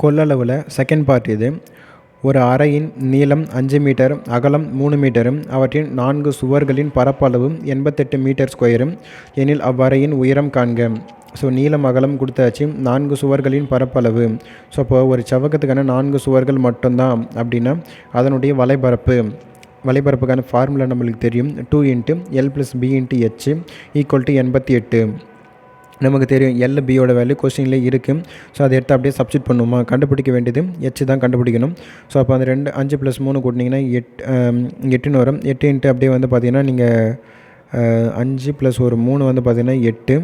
கொள்ளளவில் second part இது. ஒரு அறையின் நீளம் 5 மீட்டர், அகலம் 3 மீட்டரும், அவற்றின் 4 சுவர்களின் பரப்பளவு 88 மீட்டர் ஸ்கொயரும் எனில் அவ்வறையின் உயரம் காண்க. ஸோ நீளம் அகலம் கொடுத்தாச்சு, 4 சுவர்களின் பரப்பளவு. ஸோ அப்போ ஒரு செவ்வகத்துக்கான 4 சுவர்கள் மட்டும்தான் அப்படின்னா அதனுடைய வலைபரப்புக்கான ஃபார்முலா நம்மளுக்கு தெரியும். 2 × L + B × H = 88. நமக்கு தெரியும் எல் பியோட வேல்யூ கொஸ்டின்லேயே இருக்குது. ஸோ அதை எடுத்து அப்படியே சப்ஸ்டிட் பண்ணுவோமா? கண்டுபிடிக்க வேண்டியது ஹெச் தான் கண்டுபிடிக்கணும். ஸோ அப்போ அந்த 5 + 3 கூட்டினீங்கன்னா 8ன்னு வரும். 8 × அப்படியே வந்து பார்த்தீங்கன்னா நீங்கள் 5 + 3 வந்து பார்த்தீங்கன்னா 8.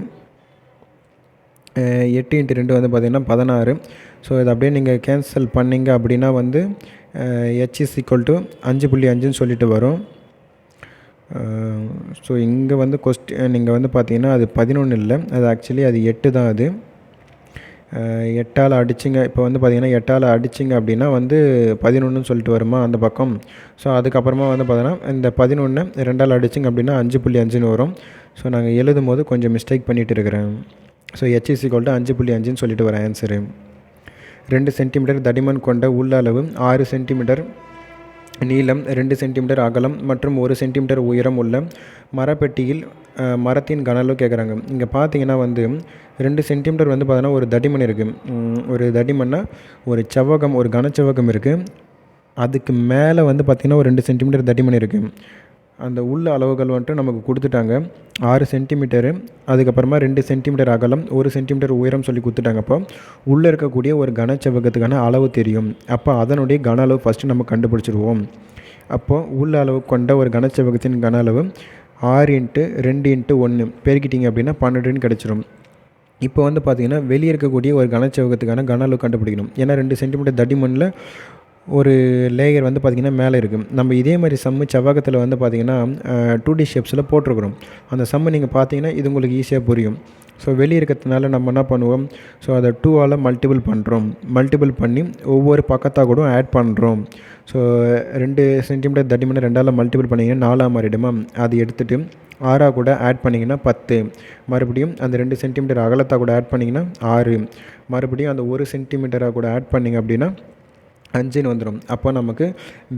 8 × 2 வந்து பார்த்திங்கன்னா 16. ஸோ இதை அப்படியே நீங்கள் கேன்சல் பண்ணிங்க அப்படின்னா வந்து H = 5.5ன்னு சொல்லிட்டு வரும். ஸோ இங்கே வந்து நீங்கள் வந்து பார்த்தீங்கன்னா அது 11 இல்லை, அது ஆக்சுவலி அது 8 தான். அது 8ஆல் அடிச்சிங்க. இப்போ வந்து பார்த்திங்கன்னா 8ஆல் அடிச்சிங்க அப்படின்னா வந்து 11ன்னு சொல்லிட்டு வருமா அந்த பக்கம். ஸோ அதுக்கப்புறமா வந்து பார்த்தீங்கன்னா இந்த 11 2ஆல் அடிச்சிங்க அப்படின்னா 5.5ன்னு வரும். ஸோ நாங்கள் எழுதும் போது கொஞ்சம் மிஸ்டேக் பண்ணிகிட்டு இருக்கிறேன். ஸோ H = 5.5ன்னு சொல்லிட்டு வர ஆன்சரு. 2 சென்டிமீட்டர் தடிமன் கொண்ட உள்ள அளவு, 6 சென்டிமீட்டர் நீளம், 2 சென்டிமீட்டர் அகலம் மற்றும் 1 சென்டிமீட்டர் உயரம் உள்ள மரப்பெட்டியில் மரத்தின் கன அளவு கேட்குறாங்க. இங்கே பார்த்தீங்கன்னா வந்து 2 சென்டிமீட்டர் வந்து பார்த்தீங்கன்னா ஒரு தடிமன் இருக்குது. ஒரு தடிமன்னா ஒரு செவ்வகம், ஒரு கனச்செவ்வகம் இருக்குது. அதுக்கு மேலே வந்து பார்த்திங்கன்னா ஒரு 2 சென்டிமீட்டர் தடிமன் இருக்குது. அந்த உள்ள அளவுகள் வந்துட்டு நமக்கு கொடுத்துட்டாங்க. 6 சென்டிமீட்டரு, அதுக்கப்புறமா 2 சென்டிமீட்டர் அகலம், 1 சென்டிமீட்டர் உயரம் சொல்லி கொடுத்துட்டாங்க. அப்போ உள்ளே இருக்கக்கூடிய ஒரு கனச்செவ்வகத்துக்கான அளவு தெரியும். அப்போ அதனுடைய கன அளவு ஃபஸ்ட்டு நம்ம கண்டுபிடிச்சிருவோம். அப்போது உள்ள அளவு கொண்ட ஒரு கனச்செவ்வகத்தின் கன அளவு 6 × 2 × 1 பெருக்கிட்டிங்க அப்படின்னா 12ன்னு கிடச்சிரும். இப்போ வந்து பார்த்திங்கன்னா வெளியே இருக்கக்கூடிய ஒரு கனச்செவ்வகத்துக்கான கன அளவு கண்டுபிடிக்கணும். ஏன்னா 2 சென்டிமீட்டர் தடிமனில் ஒரு லேயர் வந்து பார்த்திங்கன்னா மேலே இருக்குது. நம்ம இதே மாதிரி சம்மு செவ்வகத்தில் வந்து பார்த்திங்கன்னா 2D ஷேப்ஸில் போட்டிருக்கிறோம். அந்த சம்மு நீங்கள் பார்த்தீங்கன்னா இது உங்களுக்கு ஈஸியாக புரியும். ஸோ வெளியே இருக்கிறதுனால நம்ம என்ன பண்ணுவோம், ஸோ அதை 2ஆல் மல்டிபிள் பண்ணி ஒவ்வொரு பக்கத்தாக கூட ஆட் பண்ணுறோம். ஸோ 2 சென்டிமீட்டர் தடிமனை 2ஆல் மல்டிபிள் பண்ணிங்கன்னா 4ஆக மாறிடுமா? அது எடுத்துகிட்டு 6ஆக கூட ஆட் பண்ணிங்கன்னா 10. மறுபடியும் அந்த 2 சென்டிமீட்டர் அகலத்தாக கூட ஆட் பண்ணிங்கன்னா 6. மறுபடியும் அந்த 1 சென்டிமீட்டராக கூட ஆட் பண்ணிங்க அப்படின்னா 5ன்னு வந்துடும். அப்போ நமக்கு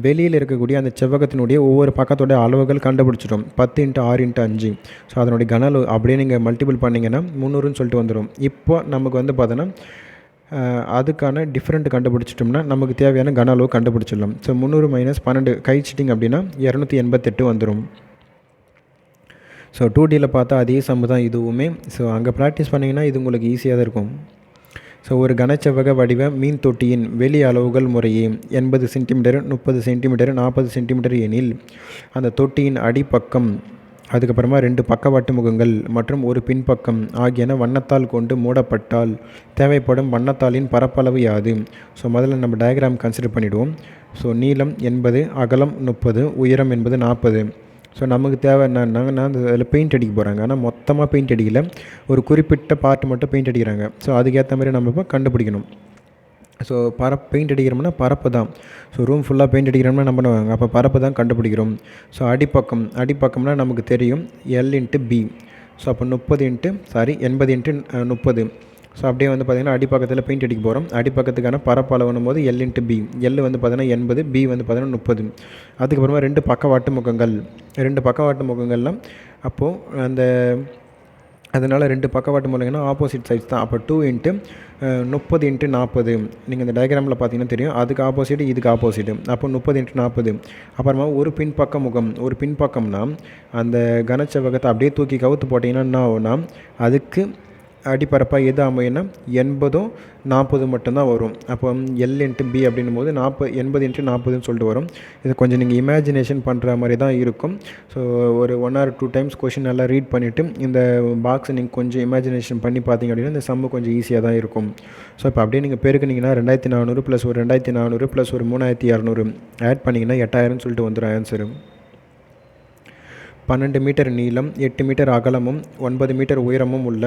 வெளியில் இருக்கக்கூடிய அந்த செவ்வகத்தினுடைய ஒவ்வொரு பக்கத்தோடைய அளவுகள் கண்டுபிடிச்சிட்டோம். 10 × 6 × 5. ஸோ அதனுடைய கன அளவு அப்படியே நீங்கள் மல்டிபிள் பண்ணிங்கன்னா 300ன்னு சொல்லிட்டு வந்துடும். இப்போ நமக்கு வந்து பார்த்தோன்னா அதுக்கான டிஃப்ரெண்ட் கண்டுபிடிச்சிட்டோம்னா நமக்கு தேவையான கன அளவு கண்டுபிடிச்சிடலாம். ஸோ 300 - 12 கழிச்சிட்டிங்க அப்படின்னா 288 வந்துடும். ஸோ 2Dயில் பார்த்தா அதே சம்மு தான் இதுவுமே. ஸோ அங்கே ப்ராக்டிஸ் பண்ணிங்கன்னா இது உங்களுக்கு ஈஸியாக தான் இருக்கும். ஸோ ஒரு கனச்செவ்வக வடிவ மீன் தொட்டியின் வெளி அளவுகள் முறையே 80 சென்டிமீட்டர், 30 சென்டிமீட்டர், 40 சென்டிமீட்டர் எனில் அந்த தொட்டியின் அடிப்பக்கம், அதுக்கப்புறமா 2 பக்கவாட்டு முகங்கள் மற்றும் ஒரு பின்பக்கம் ஆகியன வண்ணத்தால் கொண்டு மூடப்பட்டால் தேவைப்படும் வண்ணத்தாளின் பரப்பளவு யாது? ஸோ முதல்ல நம்ம டயக்ராம் கன்சிடர் பண்ணிவிடுவோம். ஸோ நீளம் 80, அகலம் 30, உயரம் என்பது 40. ஸோ நமக்கு தேவை என்னன்னா அதில் பெயிண்ட் அடிக்க போகிறாங்க. ஆனால் மொத்தமாக பெயிண்ட் அடிக்கல, ஒரு குறிப்பிட்ட பார்ட் மட்டும் பெயிண்ட் அடிக்கிறாங்க. ஸோ அதுக்கேற்ற மாதிரி நம்ம இப்போ கண்டுபிடிக்கணும். ஸோ பெயிண்ட் அடிக்கிறோம்னா பரப்பு தான். ஸோ ரூம் ஃபுல்லாக பெயிண்ட் அடிக்கிறோம்னா என்ன பண்ணுவாங்க, அப்போ பரப்பு தான் கண்டுபிடிக்கிறோம். ஸோ அடிப்பக்கம்னா நமக்கு தெரியும் L × B. ஸோ அப்போ 80 × 30. ஸோ அப்படியே வந்து பார்த்திங்கன்னா அடிப்பக்கத்தில் பெயிண்ட் அடிக்க போகிறோம். அடிப்பக்கத்துக்கான பரப்பளவுன்னும் போது L × B. L வந்து பார்த்திங்கன்னா 80, B வந்து பார்த்திங்கன்னா 30. அதுக்கப்புறமா 2 பக்கவாட்டு முகங்கள்லாம் அப்போது அதனால் 2 பக்கவாட்டு முகங்கன்னா ஆப்போசிட் சைட்ஸ் தான். அப்போ 2 × 30 × 40. நீங்கள் இந்த டயக்ராமில் பார்த்தீங்கன்னா தெரியும், அதுக்கு ஆப்போசிட் இதுக்கு ஆப்போசிட். அப்போ 30 × 40. அப்புறமா ஒரு பின்பக்கம்னா அந்த கனச்செவ்வகத்தை அப்படியே தூக்கி கவுத்து போட்டிங்கன்னா என்ன ஆகும்னா அதுக்கு அடிப்பரப்பாக எது அமையும்னா 80, 40 மட்டும்தான் வரும். அப்போ L × B அப்படின்னும் போது 80 × 40ன்னு சொல்லிட்டு வரும். இது கொஞ்சம் நீங்கள் இமேஜினேஷன் பண்ணுற மாதிரி தான் இருக்கும். ஸோ ஒரு 1 or 2 டைம்ஸ் கொஷின் நல்லா ரீட் பண்ணிவிட்டு இந்த பாக்ஸை நீங்கள் கொஞ்சம் இமேஜினேஷன் பண்ணி பார்த்தீங்க அப்படின்னா இந்த சம்மு கொஞ்சம் ஈஸியாக தான் இருக்கும். ஸோ இப்போ அப்படியே நீங்கள் பெருக்குனிங்கன்னா 2400 + ஒரு 2400 + ஒரு 3200 ஆட் பண்ணிங்கன்னா 8000ன்னு சொல்லிட்டு வந்துடும் ஆன்சரு. 12 மீட்டர் நீளம், 8 மீட்டர் அகலமும் 9 மீட்டர் உயரமும் உள்ள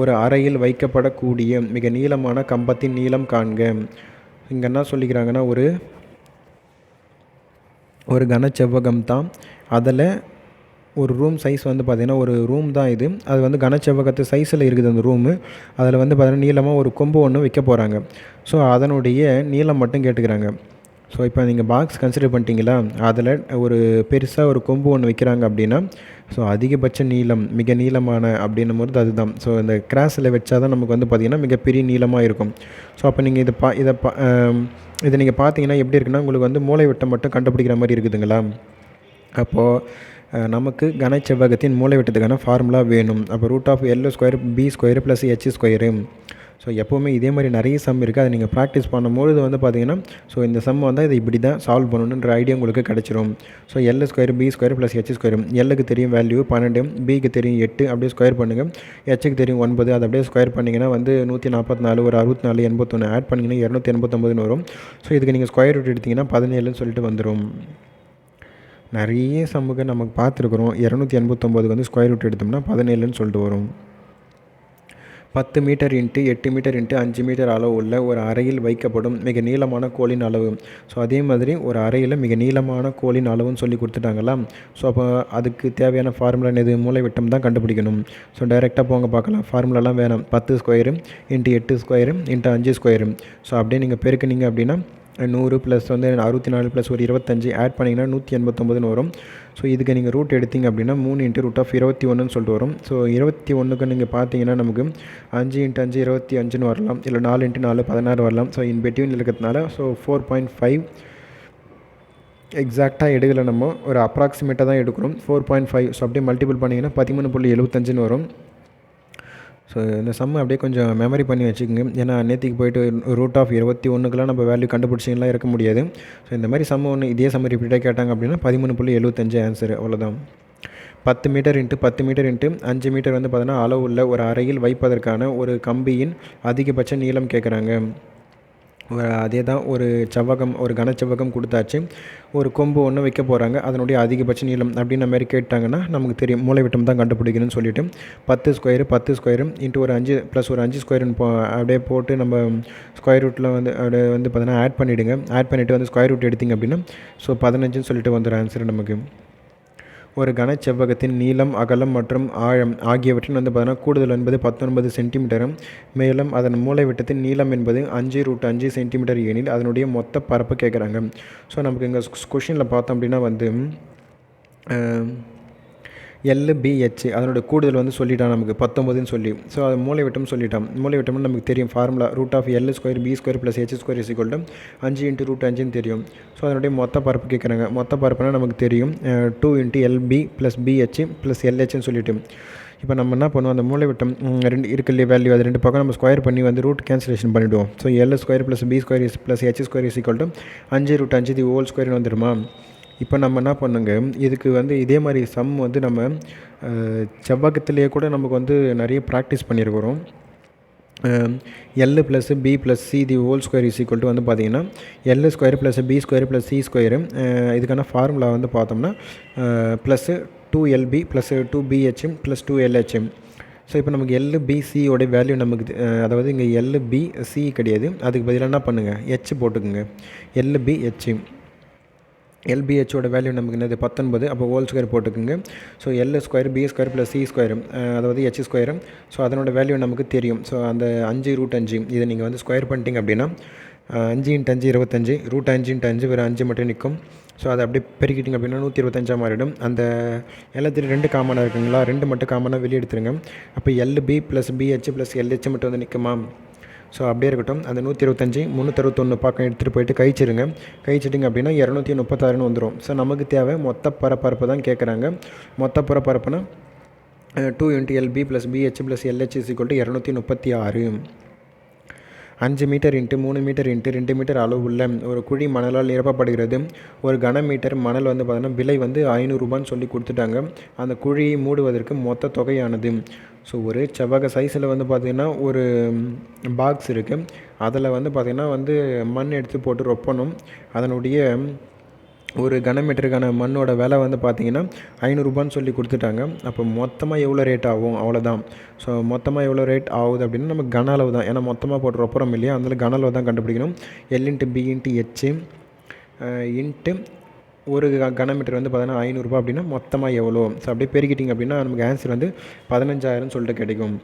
ஒரு அறையில் வைக்கப்படக்கூடிய மிக நீளமான கம்பத்தின் நீளம் காண்க. இங்கே என்ன சொல்லிக்கிறாங்கன்னா ஒரு கனச்செவ்வகம் தான், அதில் ஒரு ரூம் சைஸ் வந்து பார்த்திங்கன்னா ஒரு ரூம் தான் இது. அது வந்து கனச்செவ்வகத்து சைஸில் இருக்குது அந்த ரூமு. அதில் வந்து பார்த்திங்கன்னா நீளமாக ஒரு கொம்பு ஒன்று வைக்க போகிறாங்க. ஸோ அதனுடைய நீளம் மட்டும் கேட்டுக்கிறாங்க. ஸோ இப்போ நீங்கள் பாக்ஸ் கன்சிடர் பண்ணிட்டீங்களா, அதில் ஒரு பெருசாக ஒரு கொம்பு ஒன்று வைக்கிறாங்க அப்படின்னா, ஸோ அதிகபட்ச நீளம் மிக நீளமான அப்படின்னும் போது அதுதான். ஸோ இந்த கிராஸில் வச்சா தான் நமக்கு வந்து பார்த்திங்கன்னா மிகப்பெரிய நீளமாக இருக்கும். ஸோ அப்போ நீங்கள் இதை நீங்கள் பார்த்தீங்கன்னா எப்படி இருக்குன்னா, உங்களுக்கு வந்து மூலைவிட்டம் மட்டும் கண்டுபிடிக்கிற மாதிரி இருக்குதுங்களா. அப்போது நமக்கு கனச்செவ்வகத்தின் மூலைவிட்டத்துக்கான ஃபார்முலா வேணும். அப்போ √L² B² + H². ஸோ எப்போவுமே இதே மாதிரி நிறைய சம் இருக்குது. அதை நீங்கள் ப்ராக்டிஸ் பண்ணும்போது வந்து பார்த்தீங்கன்னா, ஸோ இந்த சம் வந்து இதை இப்படி தான் சால்வ் பண்ணணுன்ற ஐடியா உங்களுக்கு கிடச்சிரும். So L² B² + H². Lக்கு தெரியும் வேல்யூ 12, Bக்கு தெரியும் 8, அப்படியே ஸ்கொயர் பண்ணுங்கள். Hக்கு தெரியும் 9, அதை அப்படியே ஸ்கொயர் பண்ணிங்கன்னா வந்து 144, ஒரு 64, 81 ஆட் பண்ணிங்கன்னா 289 வரும். ஸோ இதுக்கு நீங்கள் ஸ்கொயர் ரூட் எடுத்திங்கன்னா 17ன்னு சொல்லிட்டு வந்துடும். நிறைய சம்முக்கு நமக்கு பார்த்துருக்குறோம். 289 வந்து ஸ்கொயர் ரூட் எடுத்தோம்னா 17ன்னு சொல்லிட்டு வரும். 10 மீட்டர் × 8 மீட்டர் × 5 மீட்டர் அளவு உள்ள ஒரு அறையில் வைக்கப்படும் மிக நீளமான கோலின் அளவு. ஸோ அதே மாதிரி ஒரு அறையில் மிக நீளமான கோலின் அளவுன்னு சொல்லி கொடுத்துட்டாங்களா. ஸோ அப்போ அதுக்கு தேவையான ஃபார்முலா என்னது, மூலைவிட்டம் தான் கண்டுபிடிக்கணும். ஸோ டைரெக்டாக போங்க பார்க்கலாம். ஃபார்முலாலாம் வேணாம். 10² × 8² × 5². ஸோ அப்படியே நீங்கள் பெருக்குனீங்க அப்படின்னா 100 + வந்து 64 + ஒரு 25 ஆட் பண்ணிங்கன்னா 189ன்னு வரும். ஸோ இதுக்கு நீங்கள் ரூட் எடுத்திங்க அப்படின்னா 3 × √21ன்னு சொல்லிட்டு வரும். ஸோ 21க்கு நீங்கள் பார்த்தீங்கன்னா நமக்கு 5 × 5 25ன்னு வரலாம், இல்லை 4 × 4 16 வரலாம். ஸோ இன் பிட்வீன் இருக்கிறதுனால ஸோ 4.5 எக்ஸாக்டாக எடுக்கலை, நம்ம ஒரு அப்ராக்சிமேட்டாக தான் எடுக்கிறோம். 4.5. ஸோ அப்படியே மல்டிபிள் பண்ணிங்கன்னா 13.75ன்னு வரும். ஸோ இந்த சம்மு அப்படியே கொஞ்சம் மெமரி பண்ணி வச்சுக்கோங்க. ஏன்னா நேற்றுக்கு போய்ட்டு √21க்குலாம் நம்ம வேல்யூ கண்டுபிடிச்சிங்கலாம் இருக்க முடியாது. ஸோ இந்த மாதிரி சம்மு ஒன்று இதே சம்மு ரிப்பீட்டாக கேட்டாங்க அப்படின்னா 13.75 ஆன்சர், அவ்வளோதான். 10 மீட்டர் × 10 மீட்டர் × 5 மீட்டர் வந்து பார்த்தீங்கன்னா அளவு உள்ள ஒரு அறையில் வைப்பதற்கான ஒரு கம்பியின் அதிகபட்ச நீளம் கேட்குறாங்க. அதே தான் ஒரு செவ்வகம், ஒரு கனச்செவ்வகம் கொடுத்தாச்சு. ஒரு கொம்பு ஒன்று வைக்க போகிறாங்க. அதனுடைய அதிகபட்ச நீளம் அப்படின்ற மாதிரி கேட்டாங்கன்னா நமக்கு தெரியும் மூலைவிட்டம் தான் கண்டுபிடிக்கணும்னு சொல்லிவிட்டு 10² × ஒரு 5 + ஒரு 5² அப்படியே போட்டு நம்ம ஸ்கொயர் ரூட்டில் வந்து அப்படியே வந்து பார்த்தீங்கன்னா ஆட் பண்ணிவிடுங்க. ஆட் பண்ணிவிட்டு வந்து ஸ்கொயர் ரூட் எடுத்திங்க அப்படின்னா ஸோ 15ன்னு சொல்லிட்டு வந்துடும் ஆன்சர் நமக்கு. ஒரு கனச்செவ்வகத்தின் நீளம், அகலம் மற்றும் ஆழம் ஆகியவற்றின் வந்து பார்த்தீங்கன்னா கூடுதல் என்பது 19 சென்டிமீட்டரும், மேலும் அதன் மூலைவிட்டத்தின் நீளம் என்பது 5√5 சென்டிமீட்டர் எனில் அதனுடைய மொத்த பரப்பு கேட்குறாங்க. ஸோ நமக்கு இங்கே கொஷினில் பார்த்தோம் அப்படின்னா வந்து LBH அதனுடைய கூடுதல் வந்து சொல்லிட்டான் நமக்கு 19ன்னு சொல்லி. ஸோ அது மூலைவிட்டம் சொல்லிட்டான். மூலைவிட்டம்னு நமக்கு தெரியும் ஃபார்முலா √L² B² + H² = 5 × √5ன்னு தெரியும். ஸோ அதனுடைய மொத்த பரப்பு கேட்குறாங்க. மொத்த பரப்புனா நமக்கு தெரியும் 2 × LB + BH + LHன்னு சொல்லிட்டு. இப்போ நம்ம என்ன பண்ணுவோம், அந்த மூலைவிட்டம் ரெண்டு இருக்குல்லையே வேல்யூ, அது ரெண்டு பக்கம் நம்ம ஸ்கொயர் பண்ணி வந்து ரூட் கேன்சலேஷன் பண்ணிவிடுவோம். ஸோ L² + B² + H² = 5 √5 இது ஹோல் ஸ்கொயர்னு வந்துடுமா. இப்போ நம்ம என்ன பண்ணுங்க, இதுக்கு வந்து இதே மாதிரி சம் வந்து நம்ம செவ்வகத்திலேயே கூட நமக்கு வந்து நிறைய ப்ராக்டிஸ் பண்ணியிருக்கிறோம். L + B + C the whole square = வந்து பார்த்திங்கன்னா L² + B² + C². இதுக்கான ஃபார்முலா வந்து பார்த்தோம்னா +2LB + 2BH + 2LH. ஸோ இப்போ நமக்கு LBCயோட வேல்யூ நமக்கு அதாவது இங்கே LBC கிடையாது, அதுக்கு பதிலாக என்ன பண்ணுங்கள் H போட்டுக்குங்க. LBH LBHோட வேல்யூ நமக்கு என்னது 19. அப்போ ஹோல் ஸ்கொயர் போட்டுக்குங்க. ஸோ L² B² + C², அதாவது H². ஸோ அதனோட வேல்யூ நமக்கு தெரியும். ஸோ அந்த 5 √5 இதை நீங்கள் வந்து ஸ்கொயர் பண்ணிட்டீங்க அப்படின்னா 5 × 5 25, √5 × 5 வெறும் 5 மட்டும் நிற்கும். ஸோ அதை அப்படியே பெருக்கிட்டிங்க அப்படின்னா 125 மாறிடும். அந்த எல்லாத்துலேயும் 2 காமனாக இருக்குங்களா, 2 மட்டும் காமனாக வெளியே எடுத்துருங்க. அப்போ LB + BH + LH மட்டும் வந்து நிற்குமா. ஸோ அப்படியே இருக்கட்டும். அந்த 125 361 பக்கம் எடுத்துகிட்டு போயிட்டு கழிச்சிருங்க. கழிச்சிட்டிங்க அப்படின்னா 236ன்னு வந்துடும். ஸோ நமக்கு தேவை மொத்த பரப்பரப்பு தான் கேட்குறாங்க. மொத்த பரப்பரப்புனா 2 × LB + BH + LH = 236. 5 metre × 3 metre × 2 metre அளவு உள்ள ஒரு குழி மணலால் நிரப்பப்படுகிறது. ஒரு கனமீட்டர் மணல் வந்து பார்த்தீங்கன்னா விலை வந்து 500 ரூபான்னு சொல்லி கொடுத்துட்டாங்க. அந்த குழியை மூடுவதற்கு மொத்த தொகையானது. ஸோ ஒரு செவ்வக சைஸில் வந்து பார்த்திங்கன்னா ஒரு பாக்ஸ் இருக்குது. அதில் வந்து பார்த்திங்கன்னா வந்து மண் எடுத்து போட்டு ரொப்பணும். அதனுடைய ஒரு கனமீட்டருக்கான மண்ணோட விலை வந்து பார்த்திங்கன்னா 500 ரூபான்னு சொல்லி கொடுத்துட்டாங்க. அப்போ மொத்தமாக எவ்வளோ ரேட் ஆகும், அவ்வளோதான். ஸோ மொத்தமாக எவ்வளோ ரேட் ஆகுது அப்படின்னா நமக்கு கன அளவு தான். ஏன்னா மொத்தமாக போட்டு ரொப்புறோம் இல்லையா, அதனால கன அளவு தான் கண்டுபிடிக்கணும். L × B × H × ஒரு கனமீட்டர் வந்து பார்த்தீங்கன்னா ₹500 அப்படின்னா மொத்தமாக எவ்வளோ? ஸோ அப்படியே பெருக்கிட்டிங்க அப்படின்னா நமக்கு ஆன்சர் வந்து 15,000 சொல்லிட்டு கிடைக்கும்.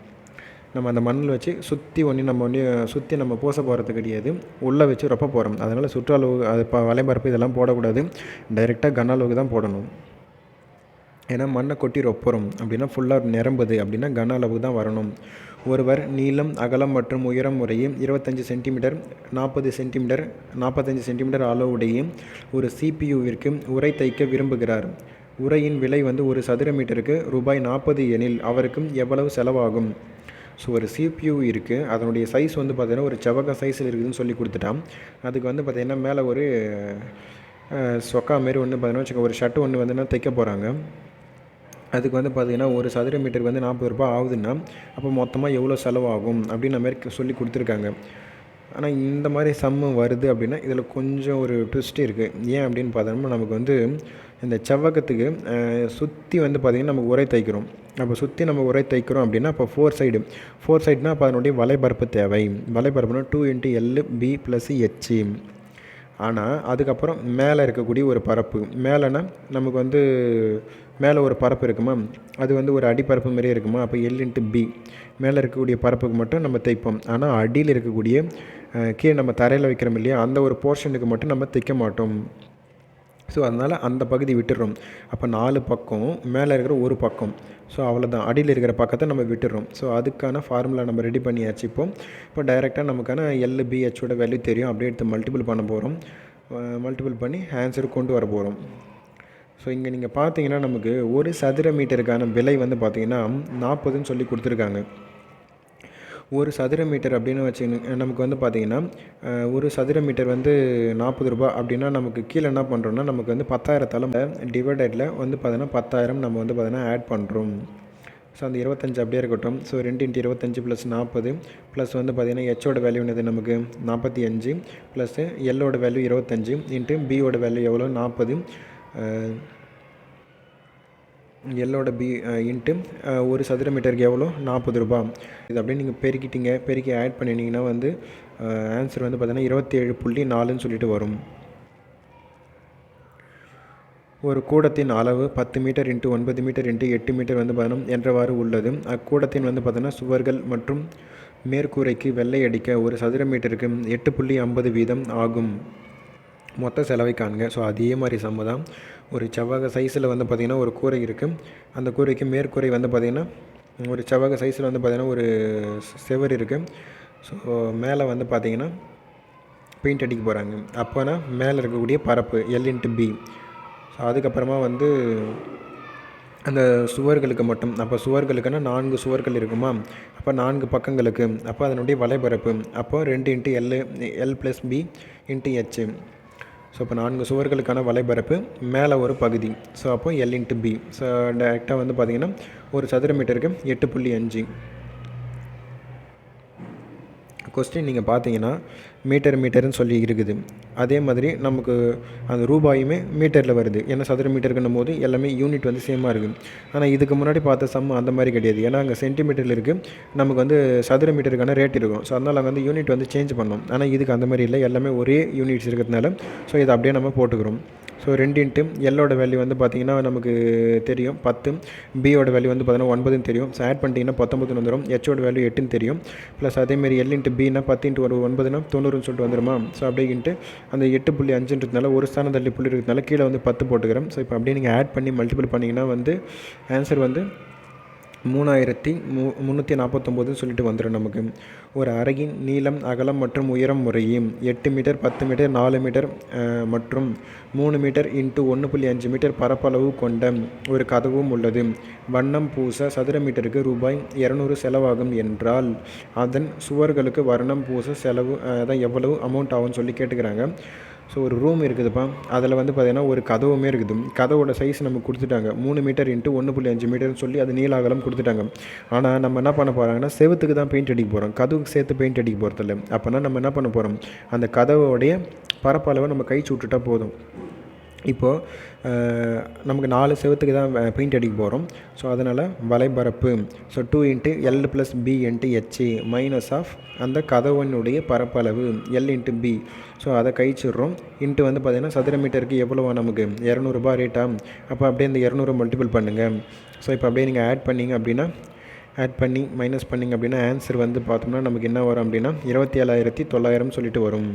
நம்ம அந்த மண்ணில் வச்சு சுற்றி நம்ம பூச போகிறது கிடையாது, உள்ளே வச்சு ரொப்ப போகிறோம். அதனால் சுற்றளவு அது வலைபரப்பு இதெல்லாம் போடக்கூடாது, டைரெக்டாக கன அளவுக்கு தான் போடணும். ஏன்னா மண்ணை கொட்டி ரொப்புறோம் அப்படின்னா ஃபுல்லாக நிரம்புது அப்படின்னா கன அளவுக்கு தான் வரணும். ஒருவர் நீளம், அகலம் மற்றும் உயரம் முறையே 25 சென்டிமீட்டர், 40 சென்டிமீட்டர், 45 சென்டிமீட்டர் அளவுடைய ஒரு சிபியுவிற்கு உரை தைக்க விரும்புகிறார். உரையின் விலை வந்து ஒரு சதுர மீட்டருக்கு ₹40 எனில் அவருக்கு எவ்வளவு செலவாகும்? ஸோ ஒரு சிபியூ இருக்குது, அதனுடைய சைஸ் வந்து பார்த்திங்கன்னா ஒரு செவக சைஸில் இருக்குதுன்னு சொல்லி கொடுத்துட்டான். அதுக்கு வந்து பார்த்திங்கன்னா மேலே ஒரு சொக்கா மாரி ஒன்று பார்த்திங்கன்னா வச்சுக்க, ஒரு ஷர்ட்டு ஒன்று வந்து தைக்க போகிறாங்க. அதுக்கு வந்து பார்த்திங்கன்னா ஒரு சதுர மீட்டருக்கு வந்து ₹40 ஆகுதுன்னா அப்போ மொத்தமாக எவ்வளோ செலவாகும் அப்படின்ற மாதிரி சொல்லி கொடுத்துருக்காங்க. ஆனால் இந்த மாதிரி சம்மு வருது அப்படின்னா இதில் கொஞ்சம் ஒரு ட்விஸ்ட் இருக்குது. ஏன் அப்படின்னு பார்த்தோம்னா நமக்கு வந்து இந்த செவ்வகத்துக்கு சுற்றி வந்து பார்த்திங்கன்னா நம்ம உரை தைக்கிறோம். அப்போ சுற்றி நம்ம உரை தைக்கிறோம் அப்படின்னா அப்போ ஃபோர் சைடுனா அப்போ அதனுடைய வலைபரப்பு தேவை. வலைபரப்புனா 2 × LB + H. ஆனால் அதுக்கப்புறம் மேலே இருக்கக்கூடிய ஒரு பரப்பு, மேலேனா நமக்கு வந்து மேலே ஒரு பரப்பு இருக்குமா, அது வந்து ஒரு அடிப்பரப்பு மாதிரியே இருக்குமா, அப்போ L × B மேலே இருக்கக்கூடிய பரப்புக்கு மட்டும் நம்ம தைப்போம். ஆனால் அடியில் இருக்கக்கூடிய கீழே நம்ம தரையில் வைக்கிறோம் இல்லையா, அந்த ஒரு போர்ஷனுக்கு மட்டும் நம்ம தைக்க மாட்டோம். ஸோ அதனால் அந்த பகுதி விட்டுடுறோம். அப்போ 4 பக்கம், மேலே இருக்கிற ஒரு பக்கம், ஸோ அவ்வளோதான். அடியில் இருக்கிற பக்கத்தை நம்ம விட்டுடுறோம். ஸோ அதுக்கான ஃபார்முலா நம்ம ரெடி பண்ணியாச்சு. இப்போ டைரெக்டாக நமக்கான LBHோட வேல்யூ தெரியும். அப்படியே எடுத்து மல்டிபிள் பண்ண போகிறோம். மல்டிபிள் பண்ணி ஆன்சர் கொண்டு வர போகிறோம். ஸோ இங்கே நீங்கள் பார்த்தீங்கன்னா நமக்கு ஒரு சதுர மீட்டருக்கான விலை வந்து பார்த்திங்கன்னா 40ன்னு சொல்லி கொடுத்துருக்காங்க. ஒரு சதுர மீட்டர் அப்படின்னு வச்சுக்கணும். நமக்கு வந்து பார்த்திங்கன்னா ஒரு சதுர மீட்டர் வந்து ₹40 அப்படின்னா நமக்கு கீழே என்ன பண்ணுறோன்னா நமக்கு வந்து 10,000 டிவைடடில் வந்து பார்த்திங்கன்னா 10,000 நம்ம வந்து பார்த்திங்கன்னா ஆட் பண்ணுறோம். ஸோ அந்த 25 அப்படியே இருக்கட்டும். ஸோ 2 × 25 + 40 ப்ளஸ் வந்து பார்த்திங்கன்னா ஹெச்சோட வேல்யூ என்னது நமக்கு 45 ப்ளஸ் எல்லோட வேல்யூ 25 இன்ட்டு பியோட வேல்யூ எவ்வளோ 40 எல்லோட பி இன்ட்டு ஒரு சதுர மீட்டருக்கு எவ்வளோ ₹40. இது அப்படியே நீங்கள் பெருக்கி ஆட் பண்ணினீங்கன்னா வந்து ஆன்சர் வந்து பார்த்தீங்கன்னா 27.4ன்னு சொல்லிட்டு வரும். ஒரு கூடத்தின் அளவு 10 மீட்டர் × 9 மீட்டர் × 8 மீட்டர் வந்து பார்த்தீங்கன்னா என்றவாறு உள்ளது. அக்கூடத்தின் வந்து பார்த்தீங்கன்னா சுவர்கள் மற்றும் மேற்கூரைக்கு வெள்ளை அடிக்க ஒரு சதுர மீட்டருக்கு 8.50 ஆகும். மொத்த செலவை காண்க. ஸோ அதே மாதிரி சம்மு தான். ஒரு செவ்வக சைஸில் வந்து பார்த்திங்கன்னா ஒரு கூரை இருக்குது. அந்த கூரைக்கு மேற்கூரை வந்து பார்த்திங்கன்னா ஒரு செவ்வக சைஸில் வந்து பார்த்திங்கன்னா ஒரு செவர் இருக்குது. ஸோ மேலே வந்து பார்த்திங்கன்னா பெயிண்ட் அடிக்க போகிறாங்க. அப்போனா மேலே இருக்கக்கூடிய பரப்பு L × B. ஸோ அதுக்கப்புறமா வந்து அந்த சுவர்களுக்கு மட்டும், அப்போ சுவர்களுக்குன்னா 4 சுவர்கள் இருக்குமா, அப்போ 4 பக்கங்களுக்கு, அப்போ அதனுடைய வலைபரப்பு அப்போ 2 × L + B × H. ஸோ இப்போ 4 சுவர்களுக்கான வலைபரப்பு மேலே ஒரு பகுதி, ஸோ அப்போ L × B. ஸோ டைரெக்டாக வந்து பார்த்திங்கன்னா ஒரு சதுர மீட்டருக்கு 8.5. கொஸ்டின் நீங்கள் பார்த்தீங்கன்னா மீட்டர்னு சொல்லி இருக்குது. அதே மாதிரி நமக்கு அந்த ரூபாயுமே மீட்டரில் வருது. ஏன்னா சதுர மீட்டருக்குன்னும் போது எல்லாமே யூனிட் வந்து சேமாக இருக்குது. ஆனால் இதுக்கு முன்னாடி பார்த்த சம் அந்த மாதிரி கிடையாது. ஏன்னா அங்கே சென்டிமீட்டரில் இருக்குது, நமக்கு வந்து சதுர மீட்டருக்கான ரேட் இருக்கும். ஸோ அதனால் அங்கே வந்து யூனிட் வந்து சேஞ்ச் பண்ணோம். ஆனால் இதுக்கு அந்த மாதிரி இல்லை, எல்லாமே ஒரே யூனிட்ஸ் இருக்கிறதுனால ஸோ இதை அப்படியே நம்ம போட்டுக்கிறோம். ஸோ 2 × எல்லோட வேல்யூ வந்து பார்த்திங்கன்னா நமக்கு தெரியும் 10, பியோட வேல்யூ வந்து பார்த்திங்கன்னா 9ன்னு தெரியும். ஸோ ஆட் பண்ணிட்டீங்கன்னா 19 வந்துடும். ஹெச்சோட வேல்யூ 8ன்னு தெரியும். ப்ளஸ் அதேமாரி L × Bனா 10 × 9னா 90ன்னு சொல்லிட்டு வந்துடுமா. ஸோ அப்படியே இன்ட்டு அந்த 8.5ன்றதுனால ஒரு ஸ்தானம் தள்ளி புள்ளி இருக்கிறதுனால கீழே வந்து 10 போட்டுக்கிறேன். ஸோ இப்போ அப்படியே நீங்கள் ஆட் பண்ணி மல்டிபிள் பண்ணிங்கன்னா வந்து ஆன்சர் வந்து 3349 சொல்லிட்டு வந்துடும் நமக்கு. ஒரு அறையின் நீளம், அகலம் மற்றும் உயரம் முறையே 8 மீட்டர், 10 மீட்டர், 4 மீட்டர் மற்றும் 3 மீட்டர் × 1.5 மீட்டர் பரப்பளவு கொண்ட ஒரு கதவும் உள்ளது. வண்ணம் பூச சதுர மீட்டருக்கு ₹200 செலவாகும் என்றால் அதன் சுவர்களுக்கு வர்ணம் பூச செலவு அதான் எவ்வளவு அமௌண்ட் ஆகும்னு சொல்லி கேட்டுக்கிறாங்க. ஸோ ஒரு ரூம் இருக்குதுப்பா, அதில் வந்து பார்த்திங்கன்னா ஒரு கதவுமே இருக்குது. கதவோட சைஸ் நமக்கு கொடுத்துட்டாங்க 3 மீட்டர் × 1.5 மீட்டர்னு சொல்லி அது நீள அகலம் கொடுத்துட்டாங்க. ஆனால் நம்ம என்ன பண்ண போகிறாங்கன்னா செவுத்துக்கு தான் பெயிண்ட் அடிக்க போகிறோம், கதவுக்கு சேர்த்து பெயிண்ட் அடிக்க போகிறதில்ல. அப்போனா நம்ம என்ன பண்ண போகிறோம், அந்த கதவோடைய பரப்பளவை நம்ம கழிச்சு விட்டுட்டா போதும். இப்போது நமக்கு 4 செவத்துக்கு தான் பெயிண்ட் அடிக்க போகிறோம். ஸோ அதனால் வலைபரப்பு so 2 × L + B × H minus of அந்த கதவனுடைய பரப்பளவு L × B. ஸோ அதை கழிச்சிடுறோம். இன்ட்டு வந்து பார்த்திங்கன்னா சதுர மீட்டருக்கு எவ்வளோவா நமக்கு 200 ரூபாய் ரேட்டா. அப்போ அப்படியே இந்த 200 மல்டிபிள் பண்ணுங்கள். ஸோ இப்போ அப்படியே நீங்கள் ஆட் பண்ணிங்க அப்படின்னா மைனஸ் பண்ணிங்க அப்படின்னா ஆன்சர் வந்து பார்த்தோம்னா நமக்கு என்ன வரும் அப்படின்னா 27,900 சொல்லிட்டு வரும்.